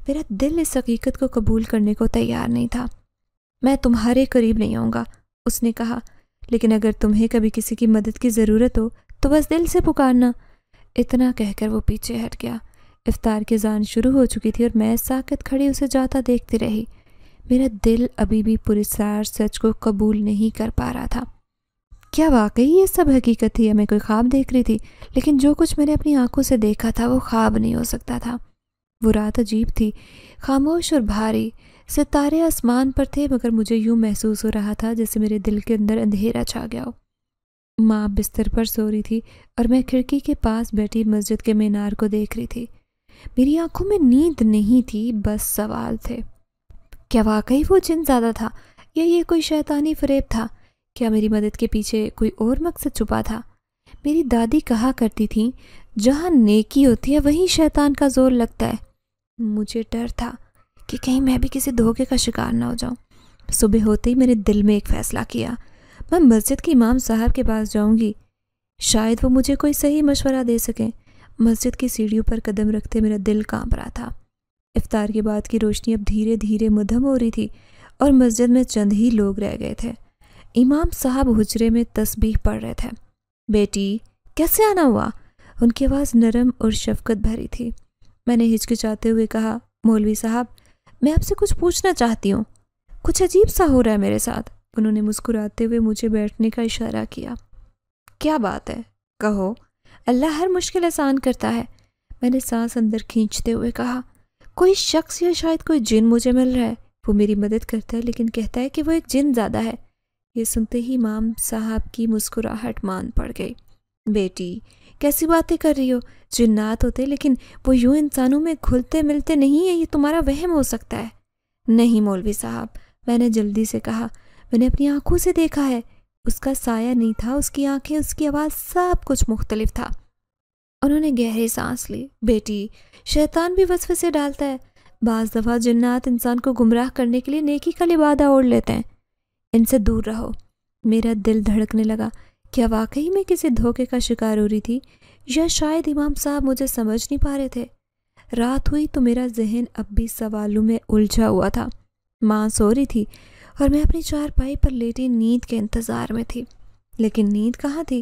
میرا دل اس حقیقت کو قبول کرنے کو تیار نہیں تھا۔ میں تمہارے قریب نہیں آؤں گا، اس نے کہا، لیکن اگر تمہیں کبھی کسی کی مدد کی ضرورت ہو تو بس دل سے پکارنا۔ اتنا کہہ کر وہ پیچھے ہٹ گیا۔ افطار کی اذان شروع ہو چکی تھی اور میں ساکت کھڑی اسے جاتا دیکھتی رہی۔ میرا دل ابھی بھی پراسرار سچ کو قبول نہیں کر پا رہا تھا۔ کیا واقعی یہ سب حقیقت تھی یا میں کوئی خواب دیکھ رہی تھی؟ لیکن جو کچھ میں نے اپنی آنکھوں سے دیکھا تھا وہ خواب نہیں ہو سکتا تھا۔ وہ رات عجیب تھی، خاموش اور بھاری۔ ستارے آسمان پر تھے، مگر مجھے یوں محسوس ہو رہا تھا جیسے میرے دل کے اندر اندھیرا چھا گیا ہو۔ ماں بستر پر سو رہی تھی اور میں کھڑکی کے پاس بیٹھی مسجد کے مینار کو دیکھ رہی تھی۔ میری آنکھوں میں نیند نہیں تھی، بس سوال تھے۔ کیا واقعی وہ جن زادہ تھا یا یہ کوئی شیطانی فریب تھا؟ کیا میری مدد کے پیچھے کوئی اور مقصد چھپا تھا؟ میری دادی کہا کرتی تھیں، جہاں نیکی ہوتی ہے وہیں شیطان کا زور لگتا ہے۔ مجھے ڈر تھا کہ کہیں میں بھی کسی دھوکے کا شکار نہ ہو جاؤں۔ صبح ہوتے ہی میرے دل میں ایک فیصلہ کیا، میں مسجد کے امام صاحب کے پاس جاؤں گی، شاید وہ مجھے کوئی صحیح مشورہ دے سکیں۔ مسجد کی سیڑھیوں پر قدم رکھتے میرا دل کانپ رہا تھا۔ افطار کے بعد کی روشنی اب دھیرے دھیرے مدھم ہو رہی تھی اور مسجد میں چند ہی لوگ رہ گئے تھے۔ امام صاحب حجرے میں تسبیح پڑھ رہے تھے۔ بیٹی، کیسے آنا ہوا؟ ان کی آواز نرم اور شفقت بھری تھی۔ میں نے ہچکچاتے ہوئے کہا، مولوی صاحب، میں آپ سے کچھ پوچھنا چاہتی ہوں، کچھ عجیب سا ہو رہا ہے میرے ساتھ۔ انہوں نے مسکراتے ہوئے مجھے بیٹھنے کا اشارہ کیا۔ کیا بات ہے؟ کہو، اللہ ہر مشکل آسان کرتا ہے، میں نے سانس اندر کھینچتے ہوئے کہا۔ کوئی شخص یا شاید کوئی جن مجھے مل رہا ہے، وہ میری مدد کرتا ہے لیکن کہتا ہے کہ وہ ایک جن زیادہ ہے۔ یہ سنتے ہی امام صاحب کی مسکراہٹ مان پڑ گئی۔ بیٹی کیسی باتیں کر رہی ہو؟ جنات ہوتے لیکن وہ یوں انسانوں میں گھلتے ملتے نہیں ہیں، یہ تمہارا وہم ہو سکتا ہے۔ نہیں مولوی صاحب، میں نے جلدی سے کہا، میں نے اپنی آنکھوں سے دیکھا ہے۔ اس کا سایہ نہیں تھا، اس کی آنکھیں، اس کی آواز، سب کچھ مختلف تھا۔ انہوں نے گہری سانس لی۔ بیٹی شیطان بھی وسوسے ڈالتا ہے، بعض دفعہ جنات انسان کو گمراہ کرنے کے لیے نیکی کا لبادہ اوڑھ لیتے ہیں، ان سے دور رہو۔ میرا دل دھڑکنے لگا، کیا واقعی میں کسی دھوکے کا شکار ہو رہی تھی یا شاید امام صاحب مجھے سمجھ نہیں پا رہے تھے؟ رات ہوئی تو میرا ذہن اب بھی سوالوں میں الجھا ہوا تھا۔ ماں سو رہی تھی اور میں اپنی چارپائی پر لیٹی نیند کے انتظار میں تھی، لیکن نیند کہاں تھی؟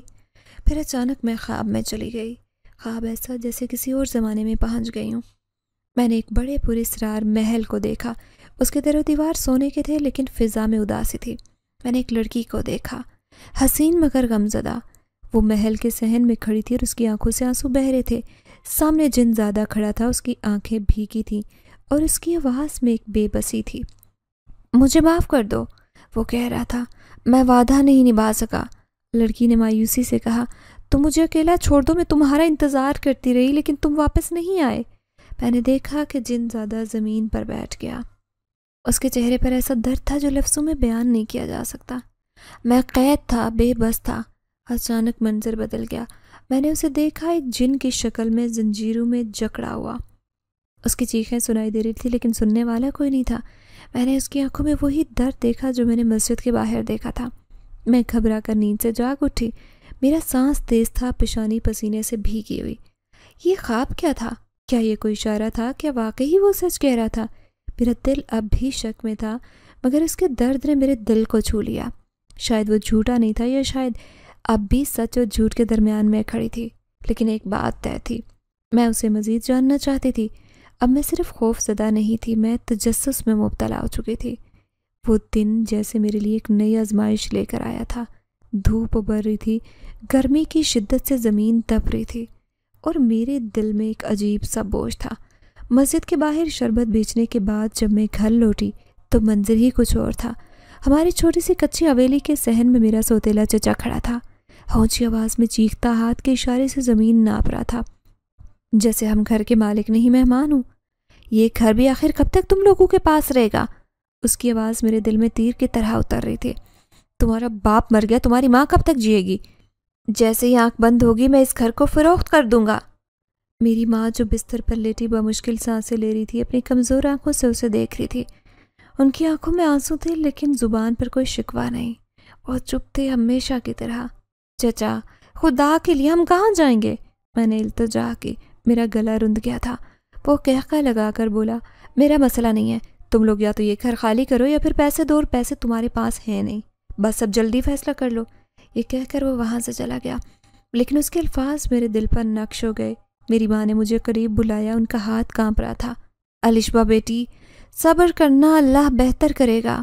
پھر اچانک میں خواب میں چلی گئی، خواب ایسا جیسے کسی اور زمانے میں پہنچ گئی ہوں۔ میں نے ایک بڑے پراسرار محل کو دیکھا، اس کے در و دیوار سونے کے تھے لیکن فضا میں اداسی تھی۔ میں نے ایک لڑکی کو دیکھا، حسین مگر غمزدہ، وہ محل کے صحن میں کھڑی تھی اور اس کی آنکھوں سے آنسو بہہ رہے تھے۔ سامنے جن زیادہ کھڑا تھا، اس کی آنکھیں بھیگی تھیں اور اس کی آواز میں ایک بے بسی تھی۔ مجھے معاف کر دو، وہ کہہ رہا تھا، میں وعدہ نہیں نبھا سکا۔ لڑکی نے مایوسی سے کہا، تم مجھے اکیلا چھوڑ دو، میں تمہارا انتظار کرتی رہی لیکن تم واپس نہیں آئے۔ میں نے دیکھا کہ جن زیادہ زمین پر بیٹھ گیا، اس کے چہرے پر ایسا درد تھا جو لفظوں میں بیان نہیں کیا جا سکتا۔ میں قید تھا، بے بس تھا۔ اچانک منظر بدل گیا، میں نے اسے دیکھا، ایک جن کی شکل میں زنجیروں میں جکڑا ہوا۔ اس کی چیخیں سنائی دے رہی تھی لیکن سننے والا کوئی نہیں تھا۔ میں نے اس کی آنکھوں میں وہی درد دیکھا جو میں نے مسجد کے باہر دیکھا تھا۔ میں گھبرا کر نیند سے جاگ اٹھی، میرا سانس تیز تھا، پیشانی پسینے سے بھیگی ہوئی۔ یہ خواب کیا تھا؟ کیا یہ کوئی اشارہ تھا؟ کیا واقعی وہ سچ کہہ رہا تھا؟ میرا دل اب بھی شک میں تھا، مگر اس کے درد نے میرے دل کو چھو لیا۔ شاید وہ جھوٹا نہیں تھا، یا شاید اب بھی سچ اور جھوٹ کے درمیان میں کھڑی تھی، لیکن ایک بات طے تھی، میں اسے مزید جاننا چاہتی تھی۔ اب میں صرف خوف زدہ نہیں تھی، میں تجسس میں مبتلا ہو چکی تھی۔ وہ دن جیسے میرے لیے ایک نئی آزمائش لے کر آیا تھا۔ دھوپ ابھر رہی تھی، گرمی کی شدت سے زمین تپ رہی تھی اور میرے دل میں ایک عجیب سا بوجھ تھا۔ مسجد کے باہر شربت بیچنے کے بعد جب میں گھر لوٹی تو منظر ہی کچھ اور تھا۔ ہماری چھوٹی سی کچی حویلی کے صحن میں میرا سوتیلا چچا کھڑا تھا، اونچی آواز میں چیختا، ہاتھ کے اشارے سے زمین ناپ رہا تھا، جیسے ہم گھر کے مالک نہیں مہمان ہوں۔ یہ گھر بھی آخر کب تک تم لوگوں کے پاس رہے گا؟ اس کی آواز میرے دل میں تیر کی طرح اتر رہی تھی۔ تمہارا باپ مر گیا، تمہاری ماں کب تک جیے گی؟ جیسے ہی آنکھ بند ہوگی میں اس گھر کو فروخت کر دوں گا۔ میری ماں جو بستر پر لیٹی بمشکل سانسیں لے رہی تھی، اپنی کمزور آنکھوں سے اسے دیکھ رہی تھی۔ ان کی آنکھوں میں آنسو تھے لیکن زبان پر کوئی شکوہ نہیں، اور چپ تھے ہمیشہ کی طرح۔ چچا خدا کے لیے ہم کہاں جائیں گے؟ میں نے التجا کی، میرا گلا رند گیا تھا۔ وہ قہقہ لگا کر بولا، میرا مسئلہ نہیں ہے، تم لوگ یا تو یہ گھر خالی کرو یا پھر پیسے دو، اور پیسے تمہارے پاس ہیں نہیں، بس اب جلدی فیصلہ کر لو۔ یہ کہہ کر وہ وہاں سے چلا گیا، لیکن اس کے الفاظ میرے دل پر نقش ہو گئے۔ میری ماں نے مجھے قریب بلایا، ان کا ہاتھ کانپ رہا تھا۔ الشبہ بیٹی، صبر کرنا، اللہ بہتر کرے گا۔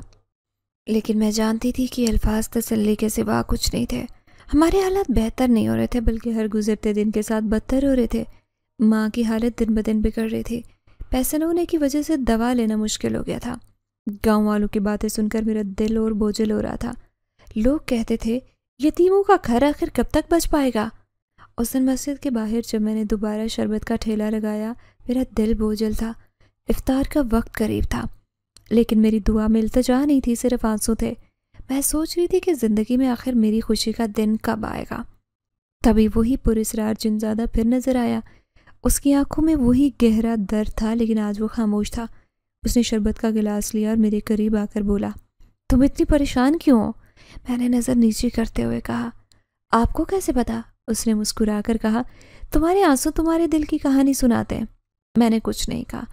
لیکن میں جانتی تھی کہ الفاظ تسلی کے سوا کچھ نہیں تھے۔ ہمارے حالات بہتر نہیں ہو رہے تھے، بلکہ ہر گزرتے دن کے ساتھ بدتر ہو رہے تھے۔ ماں کی حالت دن بدن بگڑ رہی تھی، پیسے نہ ہونے کی وجہ سے دوا لینا مشکل ہو گیا تھا۔ گاؤں والوں کی باتیں سن کر میرا دل اور بوجھل ہو رہا تھا۔ لوگ کہتے تھے، یتیموں کا گھر آخر کب تک بچ پائے گا؟ اس دن مسجد کے باہر جب میں نے دوبارہ شربت کا ٹھیلا لگایا، میرا دل بوجھل تھا۔ افطار کا وقت قریب تھا، لیکن میری دعا میں التجا نہیں تھی، صرف آنسو تھے۔ میں سوچ رہی تھی کہ زندگی میں آخر میری خوشی کا دن کب آئے گا۔ تبھی وہی پراسرار جنزادہ پھر نظر آیا۔ اس کی آنکھوں میں وہی گہرا درد تھا، لیکن آج وہ خاموش تھا۔ اس نے شربت کا گلاس لیا اور میرے قریب آ کر بولا، تم اتنی پریشان کیوں ہو؟ میں نے نظر نیچے کرتے ہوئے کہا، آپ کو کیسے پتا؟ اس نے مسکرا کر کہا، تمہارے آنسو تمہارے دل کی کہانی سناتے ہیں۔ میں نے کچھ نہیں کہا،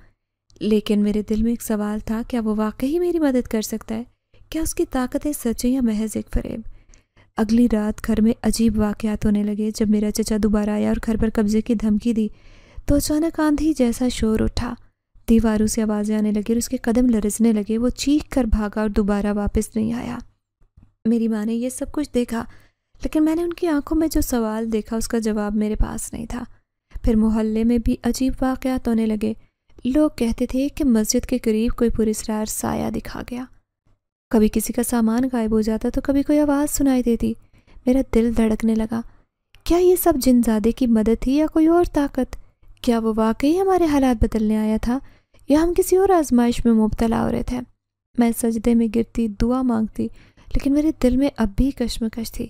لیکن میرے دل میں ایک سوال تھا، کیا وہ واقعی میری مدد کر سکتا ہے؟ کیا اس کی طاقتیں سچ ہیں یا محض ایک فریب؟ اگلی رات گھر میں عجیب واقعات ہونے لگے۔ جب میرا چچا دوبارہ آیا اور گھر پر قبضے کی دھمکی دی تو اچانک آندھی جیسا شور اٹھا، دیواروں سے آوازیں آنے لگی اور اس کے قدم لرزنے لگے۔ وہ چیخ کر بھاگا اور دوبارہ واپس نہیں آیا۔ میری ماں نے یہ سب کچھ دیکھا، لیکن میں نے ان کی آنکھوں میں جو سوال دیکھا اس کا جواب میرے پاس نہیں تھا۔ پھر محلے میں بھی عجیب واقعات ہونے لگے۔ لوگ کہتے تھے کہ مسجد کے قریب کوئی پراسرار سایہ دکھا گیا، کبھی کسی کا سامان غائب ہو جاتا تو کبھی کوئی آواز سنائی دیتی۔ میرا دل دھڑکنے لگا۔ کیا یہ سب جن زادے کی مدد تھی یا کوئی اور طاقت؟ کیا وہ واقعی ہمارے حالات بدلنے آیا تھا یا ہم کسی اور آزمائش میں مبتلا ہو رہے تھے؟ میں سجدے میں گرتی دعا مانگتی، لیکن میرے دل میں اب بھی کشمکش تھی۔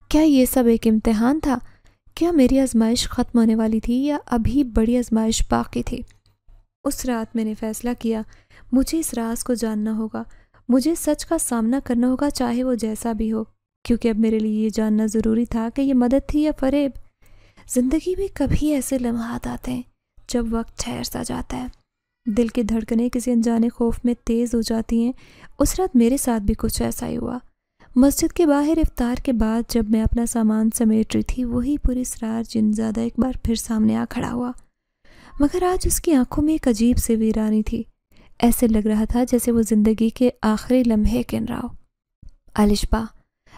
کیا یہ سب ایک امتحان تھا؟ کیا میری آزمائش ختم ہونے والی تھی یا ابھی بڑی آزمائش باقی تھی؟ اس رات میں نے فیصلہ کیا، مجھے اس راز کو جاننا ہوگا، مجھے سچ کا سامنا کرنا ہوگا چاہے وہ جیسا بھی ہو، کیونکہ اب میرے لیے یہ جاننا ضروری تھا کہ یہ مدد تھی یا فریب۔ زندگی میں کبھی ایسے لمحات آتے ہیں جب وقت ٹھہر سا جاتا ہے، دل کی دھڑکنیں کسی انجانے خوف میں تیز ہو جاتی ہیں۔ اس رات میرے ساتھ بھی کچھ ایسا ہی ہوا۔ مسجد کے باہر افطار کے بعد جب میں اپنا سامان سمیٹ رہی تھی، وہی پراسرار جن زادہ ایک بار پھر سامنے آ کھڑا ہوا، مگر آج اس کی آنکھوں میں ایک عجیب سی ویرانی تھی۔ ایسے لگ رہا تھا جیسے وہ زندگی کے آخری لمحے گن رہا ہو۔ الشبا،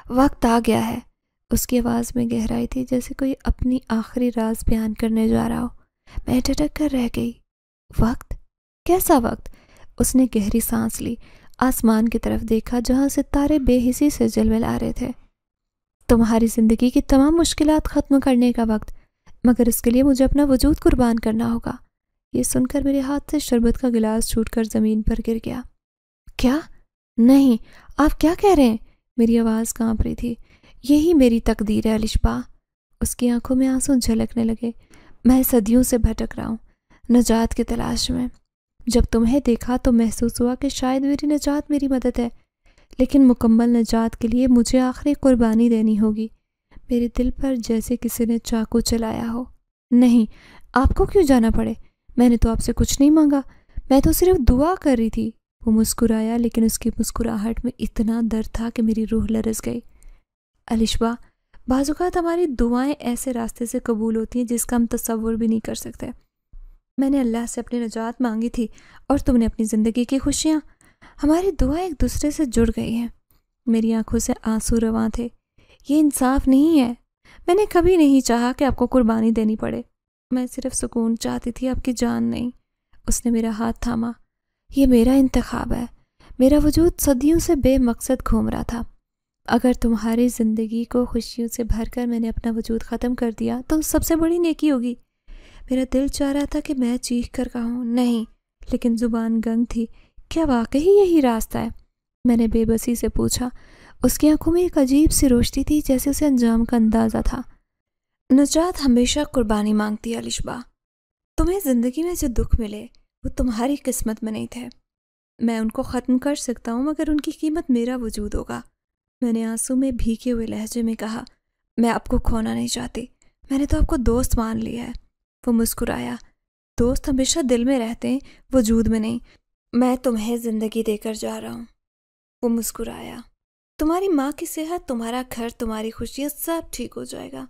وقت آ گیا ہے۔ اس کی آواز میں گہرائی تھی، جیسے کوئی اپنی آخری راز بیان کرنے جا رہا ہو۔ میں ٹھٹک کر رہ گئی۔ وقت؟ کیسا وقت؟ اس نے گہری سانس لی، آسمان کی طرف دیکھا جہاں ستارے بے حسی سے جلولا رہے تھے۔ تمہاری زندگی کی تمام مشکلات ختم کرنے کا وقت، مگر اس کے لیے مجھے اپنا وجود قربان کرنا ہوگا۔ یہ سن کر میرے ہاتھ سے شربت کا گلاس چھوٹ کر زمین پر گر گیا۔ کیا؟ نہیں، آپ کیا کہہ رہے ہیں؟ میری آواز کانپ رہی تھی۔ یہی میری تقدیر ہے الشبا۔ اس کی آنکھوں میں آنسو جھلکنے لگے۔ میں صدیوں سے بھٹک رہا ہوں، نجات کی تلاش میں۔ جب تمہیں دیکھا تو محسوس ہوا کہ شاید میری نجات میری مدد ہے، لیکن مکمل نجات کے لیے مجھے آخری قربانی دینی ہوگی۔ میرے دل پر جیسے کسی نے چاقو چلایا ہو۔ نہیں، آپ کو کیوں جانا پڑے؟ میں نے تو آپ سے کچھ نہیں مانگا، میں تو صرف دعا کر رہی تھی۔ وہ مسکرایا، لیکن اس کی مسکراہٹ میں اتنا درد تھا کہ میری روح لرز گئی۔ الشبا، بعض اوقات ہماری دعائیں ایسے راستے سے قبول ہوتی ہیں جس کا ہم تصور بھی نہیں کر سکتے۔ میں نے اللہ سے اپنی نجات مانگی تھی اور تم نے اپنی زندگی کی خوشیاں۔ ہماری دعائیں ایک دوسرے سے جڑ گئی ہیں۔ میری آنکھوں سے آنسو رواں تھے۔ یہ انصاف نہیں ہے۔ میں نے کبھی نہیں چاہا کہ آپ کو قربانی دینی پڑے۔ میں صرف سکون چاہتی تھی، آپ کی جان نہیں۔ اس نے میرا ہاتھ تھاما۔ یہ میرا انتخاب ہے۔ میرا وجود صدیوں سے بے مقصد گھوم رہا تھا۔ اگر تمہاری زندگی کو خوشیوں سے بھر کر میں نے اپنا وجود ختم کر دیا تو سب سے بڑی نیکی ہوگی۔ میرا دل چاہ رہا تھا کہ میں چیخ کر کہوں نہیں، لیکن زبان گنگ تھی۔ کیا واقعی یہی راستہ ہے؟ میں نے بے بسی سے پوچھا۔ اس کی آنکھوں میں ایک عجیب سی روشنی تھی، جیسے اسے انجام کا اندازہ تھا۔ نجات ہمیشہ قربانی مانگتی ہے الشبا۔ تمہیں زندگی میں جو دکھ ملے وہ تمہاری قسمت میں نہیں تھے۔ میں ان کو ختم کر سکتا ہوں، مگر ان کی قیمت میرا وجود ہوگا۔ میں نے آنسو میں بھیگے ہوئے لہجے میں کہا، میں آپ کو کھونا نہیں چاہتی۔ میں نے تو آپ کو دوست مان لیا ہے۔ وہ مسکرایا۔ دوست ہمیشہ دل میں رہتے ہیں، وجود میں نہیں۔ میں تمہیں زندگی دے کر جا رہا ہوں۔ وہ مسکرایا۔ تمہاری ماں کی صحت، تمہارا گھر، تمہاری خوشیاں، سب ٹھیک ہو جائے گا۔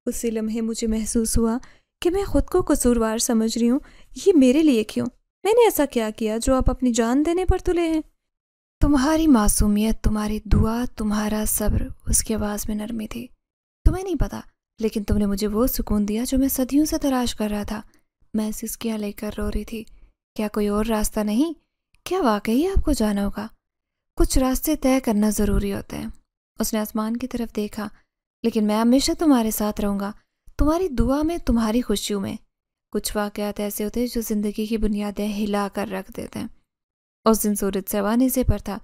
اسی لمحے مجھے محسوس ہوا کہ میں خود کو قصوروار سمجھ رہی ہوں۔ یہ میرے لیے کیوں؟ میں نے ایسا کیا کیا جو آپ اپنی جان دینے پر تلے ہیں؟ تمہاری معصومیت، تمہاری دعا، تمہارا صبر۔ اس کی آواز میں نرمی تھی۔ تمہیں نہیں پتا، لیکن تم نے مجھے وہ سکون دیا جو میں صدیوں سے تلاش کر رہا تھا۔ میں سسکیاں لے کر رو رہی تھی۔ کیا کوئی اور راستہ نہیں؟ کیا واقعی آپ کو جانا ہوگا؟ کچھ راستے طے کرنا ضروری ہوتے ہیں۔ اس نے آسمان کی طرف دیکھا۔ لیکن میں ہمیشہ تمہارے ساتھ رہوں گا، تمہاری دعا میں، تمہاری خوشیوں میں۔ کچھ واقعات ایسے ہوتے ہیں جو زندگی کی بنیادیں ہلا کر رکھ دیتے ہیں۔ اس دن سورج سیوانے سے پر تھا،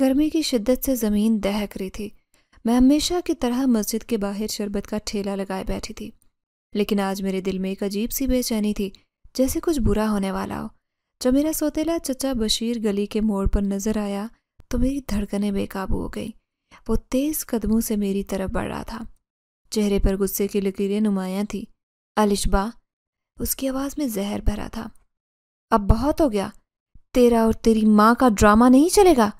گرمی کی شدت سے زمین دہک رہی تھی۔ میں ہمیشہ کی طرح مسجد کے باہر شربت کا ٹھیلا لگائے بیٹھی تھی، لیکن آج میرے دل میں ایک عجیب سی بے چینی تھی، جیسے کچھ برا ہونے والا ہو۔ جب میرا سوتیلا چچا بشیر گلی کے موڑ پر نظر آیا تو میری دھڑکنیں بے قابو ہو گئی۔ وہ تیز قدموں سے میری طرف بڑھ رہا تھا، چہرے پر غصے کی لکیریں نمایاں تھیں۔ الشبا، اس کی آواز میں زہر بھرا تھا، اب بہت ہو گیا۔ تیرا اور تیری ماں کا ڈرامہ نہیں چلے گا۔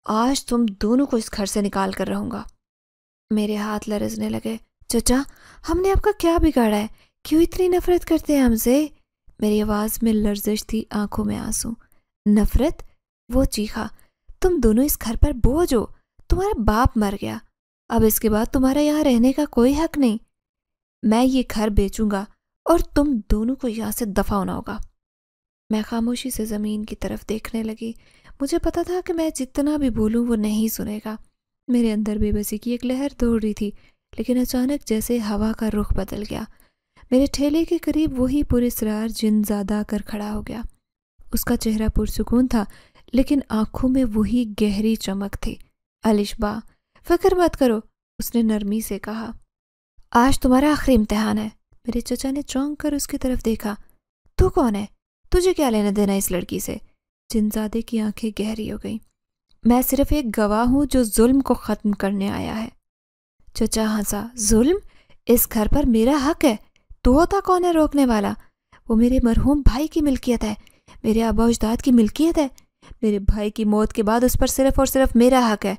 آج تم دونوں کو اس گھر سے نکال کر رہوں گا۔ میرے ہاتھ لرزنے لگے۔ چچا، ہم نے آپ کا کیا بگاڑا ہے؟ کیوں اتنی نفرت کرتے ہیں ہم سے؟ میری آواز میں لرزش تھی، آنکھوں میں آنسو۔ نفرت؟ وہ چیخا۔ تم دونوں اس گھر پر بوجھ ہو۔ تمہارا باپ مر گیا، اب اس کے بعد تمہارا یہاں رہنے کا کوئی حق نہیں۔ میں یہ گھر بیچوں گا اور تم دونوں کو یہاں سے دفع ہونا ہوگا۔ میں خاموشی سے زمین کی طرف دیکھنے لگی۔ مجھے پتا تھا کہ میں جتنا بھی بولوں وہ نہیں سنے گا۔ میرے اندر بے بسی کی ایک لہر دوڑ رہی تھی، لیکن اچانک جیسے ہوا کا رخ بدل گیا۔ میرے ٹھیلے کے قریب وہی پراسرار جن زادہ کر کھڑا ہو گیا۔ اس کا چہرہ پرسکون تھا، لیکن آنکھوں میں وہی گہری چمک تھی۔ الشبا، فکر مت کرو، اس نے نرمی سے کہا۔ آج تمہارا آخری امتحان ہے۔ میرے چچا نے چونک کر اس کی طرف دیکھا۔ تو کون ہے؟ تجھے کیا لینا دینا اس لڑکی سے؟ جنزادے کی آنکھیں گہری ہو گئیں۔ میں صرف ایک گواہ ہوں جو ظلم کو ختم کرنے آیا ہے۔ چچا ہنسا۔ ظلم؟ اس گھر پر میرا حق ہے، تو ہوتا کون ہے روکنے والا؟ وہ میرے مرحوم بھائی کی ملکیت ہے، میرے آبا و اجداد کی ملکیت ہے۔ میرے بھائی کی موت کے بعد اس پر صرف اور صرف میرا حق ہے۔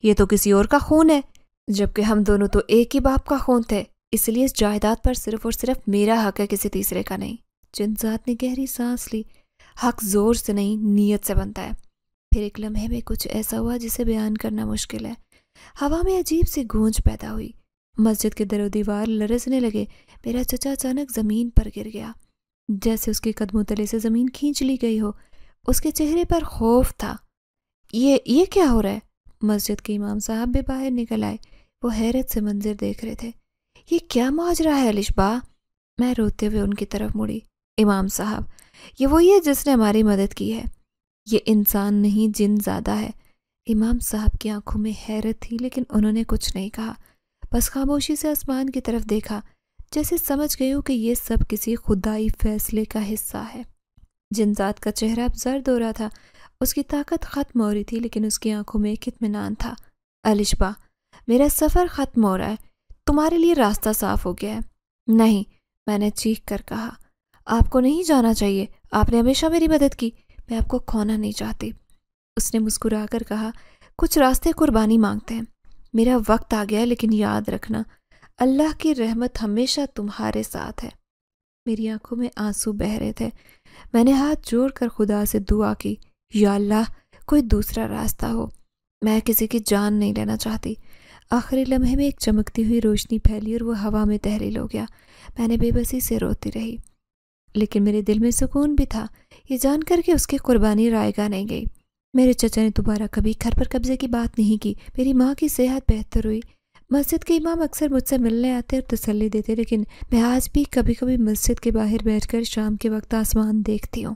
یہ تو کسی اور کا خون ہے، جبکہ ہم دونوں تو ایک ہی باپ کا خون تھے، اس لیے اس جائیداد پر صرف اور صرف میرا حق ہے، کسی تیسرے کا نہیں۔ جنزاد نے گہری سانس لی۔ حق زور سے نہیں، نیت سے بنتا ہے۔ پھر ایک لمحے میں کچھ ایسا ہوا جسے بیان کرنا مشکل ہے۔ ہوا میں عجیب سی گونج پیدا ہوئی، مسجد کے در و دیوار لرزنے لگے۔ میرا چچا اچانک زمین پر گر گیا، جیسے اس کے قدموں تلے سے زمین کھینچ لی گئی ہو۔ اس کے چہرے پر خوف تھا۔ یہ کیا ہو رہا ہے؟ مسجد کے امام صاحب بھی باہر نکل آئے۔ وہ حیرت سے منظر دیکھ رہے تھے۔ یہ کیا ماجرا ہے الشبا؟ میں روتے ہوئے ان کی طرف مڑی۔ امام صاحب، یہ وہی ہے جس نے ہماری مدد کی ہے۔ یہ انسان نہیں، جن زادہ ہے۔ امام صاحب کی آنکھوں میں حیرت تھی، لیکن انہوں نے کچھ نہیں کہا، بس خاموشی سے آسمان کی طرف دیکھا، جیسے سمجھ گئے ہو کہ یہ سب کسی خدائی فیصلے کا حصہ ہے۔ جنزاد کا چہرہ اب زرد ہو رہا تھا، اس کی طاقت ختم ہو رہی تھی، لیکن اس کی آنکھوں میں ایک اطمینان تھا۔ الشبا، میرا سفر ختم ہو رہا ہے، تمہارے لیے راستہ صاف ہو گیا ہے۔ نہیں، میں نے چیخ کر کہا، آپ کو نہیں جانا چاہیے، آپ نے ہمیشہ میری مدد کی، میں آپ کو کھونا نہیں چاہتی۔ اس نے مسکرا کر کہا، کچھ راستے قربانی مانگتے ہیں۔ میرا وقت آ گیا ہے، لیکن یاد رکھنا، اللہ کی رحمت ہمیشہ تمہارے ساتھ ہے۔ میری آنکھوں میں آنسو بہہ رہے تھے۔ میں نے ہاتھ جوڑ کر خدا سے دعا کی، یا اللہ، کوئی دوسرا راستہ ہو، میں کسی کی جان نہیں لینا چاہتی۔ آخری لمحے میں ایک چمکتی ہوئی روشنی پھیلی اور وہ ہوا میں تحلیل ہو گیا۔ میں نے بے بسی سے روتی رہی، لیکن میرے دل میں سکون بھی تھا، یہ جان کر کہ اس کی قربانی رائے گاہ نہیں گئی۔ میرے چچا نے دوبارہ کبھی گھر پر قبضے کی بات نہیں کی۔ میری ماں کی صحت بہتر ہوئی۔ مسجد کے امام اکثر مجھ سے ملنے آتے اور تسلی دیتے، لیکن میں آج بھی کبھی کبھی مسجد کے باہر بیٹھ کر شام کے وقت آسمان دیکھتی ہوں۔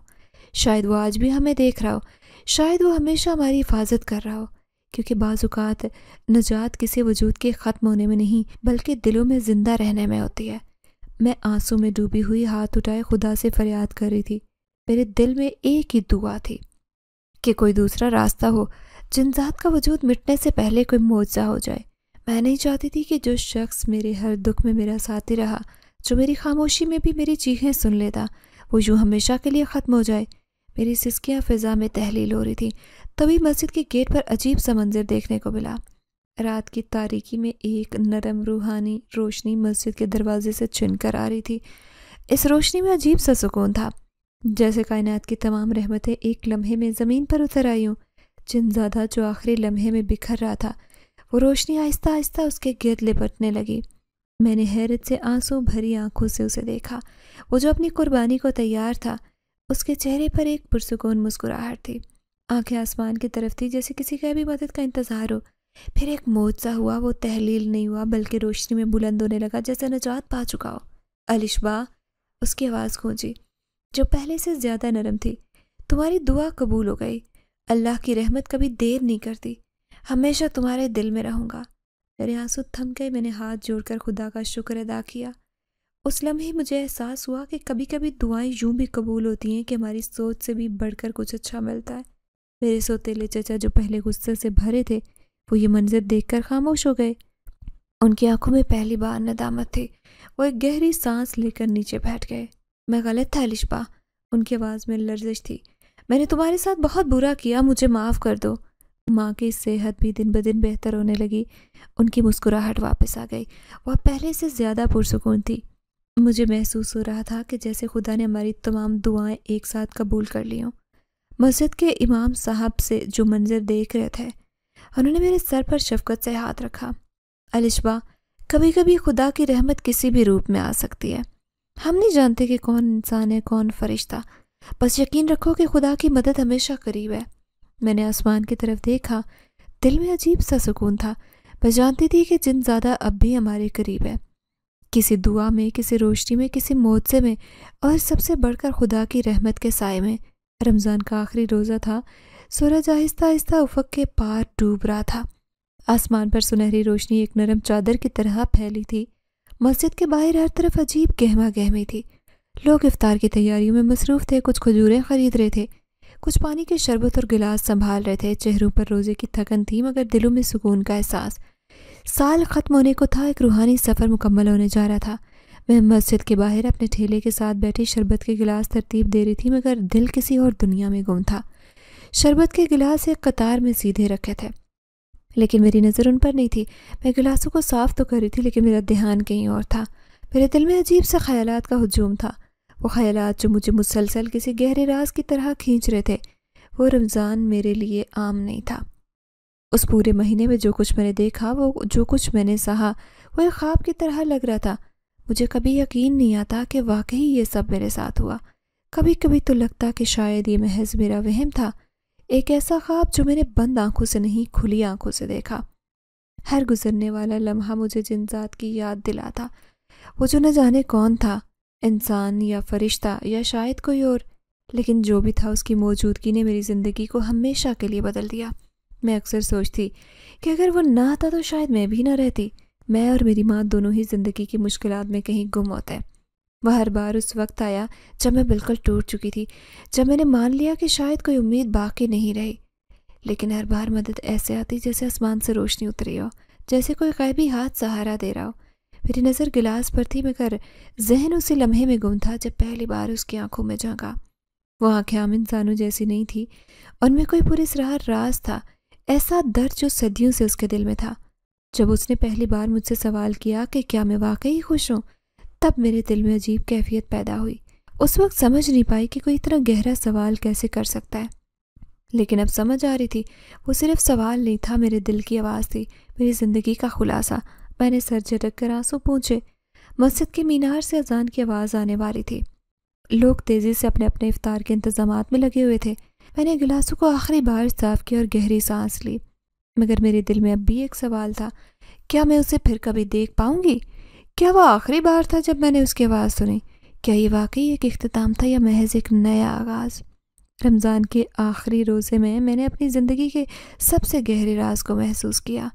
شاید وہ آج بھی ہمیں دیکھ رہا ہو، شاید وہ ہمیشہ ہماری حفاظت کر رہا ہو، کیونکہ بعض اوقات نجات کسی وجود کے ختم ہونے میں نہیں، بلکہ دلوں میں زندہ رہنے میں ہوتی ہے۔ میں آنسو میں ڈوبی ہوئی ہاتھ اٹھائے خدا سے فریاد کر رہی تھی۔ میرے دل میں ایک ہی دعا تھی کہ کوئی دوسرا راستہ ہو، جنزاد کا وجود مٹنے سے پہلے کوئی معجزہ ہو جائے۔ میں نہیں چاہتی تھی کہ جو شخص میرے ہر دکھ میں میرا ساتھی رہا، جو میری خاموشی میں بھی میری چیخیں سن لیتا، وہ یوں ہمیشہ کے لیے ختم ہو جائے۔ میری سسکیاں فضا میں تحلیل ہو رہی تھی، تبھی مسجد کے گیٹ پر عجیب سا منظر دیکھنے کو ملا۔ رات کی تاریکی میں ایک نرم روحانی روشنی مسجد کے دروازے سے چھن کر آ رہی تھی۔ اس روشنی میں عجیب سا سکون تھا، جیسے کائنات کی تمام رحمتیں ایک لمحے میں زمین پر اتر آئی ہوں۔ جنزادہ جو آخری لمحے میں بکھر رہا تھا، وہ روشنی آہستہ آہستہ اس کے گرد لپٹنے لگی۔ میں نے حیرت سے آنسو بھری آنکھوں سے اسے دیکھا۔ وہ جو اپنی قربانی کو تیار تھا، اس کے چہرے پر ایک پرسکون مسکراہٹ تھی، آنکھیں آسمان کی طرف تھی، جیسے کسی غیبی مدد کا انتظار ہو۔ پھر ایک معجزہ ہوا، وہ تحلیل نہیں ہوا بلکہ روشنی میں بلند ہونے لگا، جیسے نجات پا چکا ہو۔ الشبا، اس کی آواز گونجی جو پہلے سے زیادہ نرم تھی، تمہاری دعا قبول ہو گئی۔ اللہ کی رحمت کبھی دیر نہیں کرتی، ہمیشہ تمہارے دل میں رہوں گا۔ میرے آنسو تھم گئے، میں نے ہاتھ جوڑ کر خدا کا شکر ادا کیا۔ اس لمحے مجھے احساس ہوا کہ کبھی کبھی دعائیں یوں بھی قبول ہوتی ہیں کہ ہماری سوچ سے بھی بڑھ کر کچھ اچھا ملتا ہے۔ میرے سوتیلے چچا جو پہلے غصے سے بھرے تھے، وہ یہ منظر دیکھ کر خاموش ہو گئے۔ ان کی آنکھوں میں پہلی بار ندامت تھی۔ وہ ایک گہری سانس لے کر نیچے بیٹھ گئے۔ میں غلط تھا الشبا، ان کی آواز میں لرزش تھی۔ میں نے تمہارے ساتھ بہت برا کیا، مجھے معاف کر دو۔ ماں کی صحت بھی دن بدن بہتر ہونے لگی، ان کی مسکراہٹ واپس آ گئی، وہ پہلے سے زیادہ پرسکون تھی۔ مجھے محسوس ہو رہا تھا کہ جیسے خدا نے ہماری تمام دعائیں ایک ساتھ قبول کر لی ہوں۔ مسجد کے امام صاحب سے جو منظر دیکھ رہے تھے، انہوں نے میرے سر پر شفقت سے ہاتھ رکھا۔ الشبا، کبھی کبھی خدا کی رحمت کسی بھی روپ میں آ سکتی ہے، ہم نہیں جانتے کہ کون انسان ہے کون فرشتہ، بس یقین رکھو کہ خدا کی مدد ہمیشہ قریب ہے۔ میں نے آسمان کی طرف دیکھا، دل میں عجیب سا سکون تھا۔ میں جانتی تھی کہ جن زیادہ اب بھی ہمارے قریب ہے، کسی دعا میں، کسی روشنی میں، کسی معجزے میں، اور سب سے بڑھ کر خدا کی رحمت کے سائے میں۔ رمضان کا آخری روزہ تھا، سورج آہستہ آہستہ افق کے پار ڈوب رہا تھا۔ آسمان پر سنہری روشنی ایک نرم چادر کی طرح پھیلی تھی۔ مسجد کے باہر ہر طرف عجیب گہما گہمی تھی۔ لوگ افطار کی تیاریوں میں مصروف تھے، کچھ کھجوریں خرید رہے تھے، کچھ پانی کے شربت اور گلاس سنبھال رہے تھے۔ چہروں پر روزے کی تھکن تھی، مگر دلوں میں سکون کا احساس۔ سال ختم ہونے کو تھا، ایک روحانی سفر مکمل ہونے جا رہا تھا۔ میں مسجد کے باہر اپنے ٹھیلے کے ساتھ بیٹھی شربت کے گلاس ترتیب دے رہی تھی، مگر دل کسی اور دنیا میں گم تھا۔ شربت کے گلاس ایک قطار میں سیدھے رکھے تھے، لیکن میری نظر ان پر نہیں تھی۔ میں گلاسوں کو صاف تو کر رہی تھی، لیکن میرا دھیان کہیں اور تھا۔ میرے دل میں عجیب سے خیالات کا ہجوم تھا، وہ خیالات جو مجھے مسلسل کسی گہرے راز کی طرح کھینچ رہے تھے۔ وہ رمضان میرے لیے عام نہیں تھا۔ اس پورے مہینے میں جو کچھ میں نے دیکھا، وہ جو کچھ میں نے سہا، وہ ایک خواب کی طرح لگ رہا تھا۔ مجھے کبھی یقین نہیں آتا کہ واقعی یہ سب میرے ساتھ ہوا۔ کبھی کبھی تو لگتا کہ شاید یہ محض میرا وہم تھا، ایک ایسا خواب جو میں نے بند آنکھوں سے نہیں کھلی آنکھوں سے دیکھا۔ ہر گزرنے والا لمحہ مجھے جن ذات کی یاد دلاتا، وہ جو نہ جانے کون تھا، انسان یا فرشتہ یا شاید کوئی اور، لیکن جو بھی تھا اس کی موجودگی نے میری زندگی کو ہمیشہ کے لیے بدل دیا۔ میں اکثر سوچتی کہ اگر وہ نہ آتا تو شاید میں بھی نہ رہتی۔ میں اور میری ماں دونوں ہی زندگی کی مشکلات میں کہیں گم ہوتے۔ وہ ہر بار اس وقت آیا جب میں بالکل ٹوٹ چکی تھی، جب میں نے مان لیا کہ شاید کوئی امید باقی نہیں رہی۔ لیکن ہر بار مدد ایسے آتی جیسے آسمان سے روشنی اتری ہو، جیسے کوئی غیبی ہاتھ سہارا دے رہا ہو۔ میری نظر گلاس پر تھی، مگر ذہن اسی لمحے میں گم تھا جب پہلی بار اس کی آنکھوں میں جھانکا۔ وہ آنکھیں عام انسانوں جیسی نہیں تھی، ان میں کوئی پراسرار راز تھا، ایسا درد جو صدیوں سے اس کے دل میں تھا۔ جب اس نے پہلی بار مجھ سے سوال کیا کہ کیا میں واقعی خوش ہوں، تب میرے دل میں عجیب کیفیت پیدا ہوئی۔ اس وقت سمجھ نہیں پائی کہ کوئی اتنا گہرا سوال کیسے کر سکتا ہے، لیکن اب سمجھ آ رہی تھی وہ صرف سوال نہیں تھا، میرے دل کی آواز تھی، میری زندگی کا خلاصہ۔ میں نے سر جھٹک کر آنسو پونچھے۔ مسجد کے مینار سے اذان کی آواز آنے والی تھی، لوگ تیزی سے اپنے اپنے افطار کے انتظامات میں لگے ہوئے تھے۔ میں نے گلاسوں کو آخری بار صاف کیا اور گہری سانس لی، مگر میرے دل میں اب بھی ایک سوال تھا، کیا میں اسے پھر کبھی دیکھ پاؤں گی؟ کیا وہ آخری بار تھا جب میں نے اس کی آواز سنی؟ کیا یہ واقعی ایک اختتام تھا یا محض ایک نیا آغاز؟ رمضان کے آخری روزے میں نے اپنی زندگی کے سب سے گہرے راز کو محسوس کیا،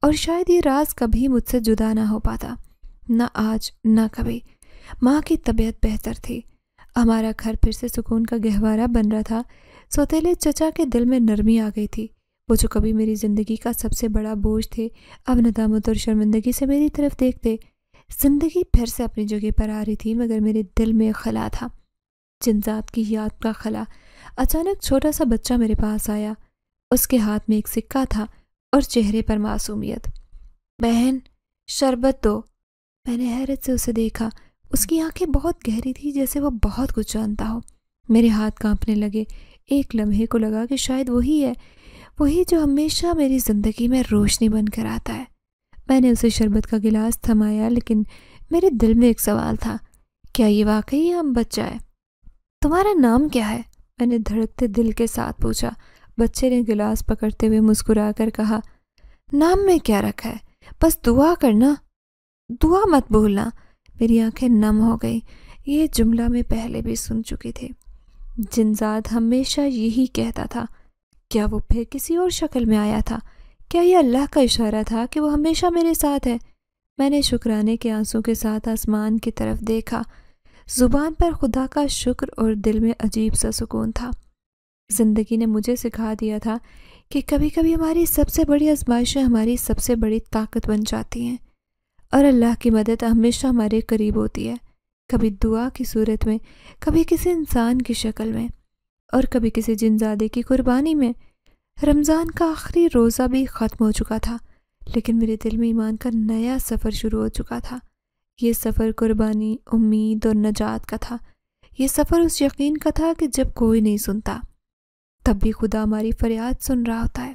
اور شاید یہ راز کبھی مجھ سے جدا نہ ہو پاتا، نہ آج نہ کبھی۔ ماں کی طبیعت بہتر تھی، ہمارا گھر پھر سے سکون کا گہوارہ بن رہا تھا۔ سوتیلے چچا کے دل میں نرمی آ گئی تھی، وہ جو کبھی میری زندگی کا سب سے بڑا بوجھ تھے، اب ندامت اور شرمندگی سے میری طرف دیکھتے۔ زندگی پھر سے اپنی جگہ پر آ رہی تھی، مگر میرے دل میں خلا تھا، جن ذات کی یاد کا خلا۔ اچانک چھوٹا سا بچہ میرے پاس آیا، اس کے ہاتھ میں ایک سکہ تھا اور چہرے پر معصومیت۔ بہن، شربت دو۔ میں نے حیرت سے اسے دیکھا، اس کی آنکھیں بہت گہری تھی، جیسے وہ بہت کچھ جانتا ہو۔ میرے ہاتھ کانپنے لگے، ایک لمحے کو لگا کہ شاید وہی ہے، وہی جو ہمیشہ میری زندگی میں روشنی بن کر آتا ہے۔ میں نے اسے شربت کا گلاس تھمایا، لیکن میرے دل میں ایک سوال تھا، کیا یہ واقعی عام بچہ ہے؟ تمہارا نام کیا ہے؟ میں نے دھڑکتے دل کے ساتھ پوچھا۔ بچے نے گلاس پکڑتے ہوئے مسکرا کر کہا، نام میں کیا رکھا ہے، بس دعا کرنا، دعا مت بھولنا۔ میری آنکھیں نم ہو گئی، یہ جملہ میں پہلے بھی سن چکی تھی۔ جنزاد ہمیشہ یہی کہتا تھا، کیا وہ پھر کسی اور شکل میں آیا تھا؟ کیا یہ اللہ کا اشارہ تھا کہ وہ ہمیشہ میرے ساتھ ہے؟ میں نے شکرانے کے آنسوں کے ساتھ آسمان کی طرف دیکھا، زبان پر خدا کا شکر اور دل میں عجیب سا سکون تھا۔ زندگی نے مجھے سکھا دیا تھا کہ کبھی کبھی ہماری سب سے بڑی آزمائشیں ہماری سب سے بڑی طاقت بن جاتی ہیں، اور اللہ کی مدد ہمیشہ ہمارے قریب ہوتی ہے، کبھی دعا کی صورت میں، کبھی کسی انسان کی شکل میں، اور کبھی کسی جنزادے کی قربانی میں۔ رمضان کا آخری روزہ بھی ختم ہو چکا تھا، لیکن میرے دل میں ایمان کا نیا سفر شروع ہو چکا تھا۔ یہ سفر قربانی، امید اور نجات کا تھا۔ یہ سفر اس یقین کا تھا کہ جب کوئی نہیں سنتا، تب بھی خدا ہماری فریاد سن رہا ہوتا ہے۔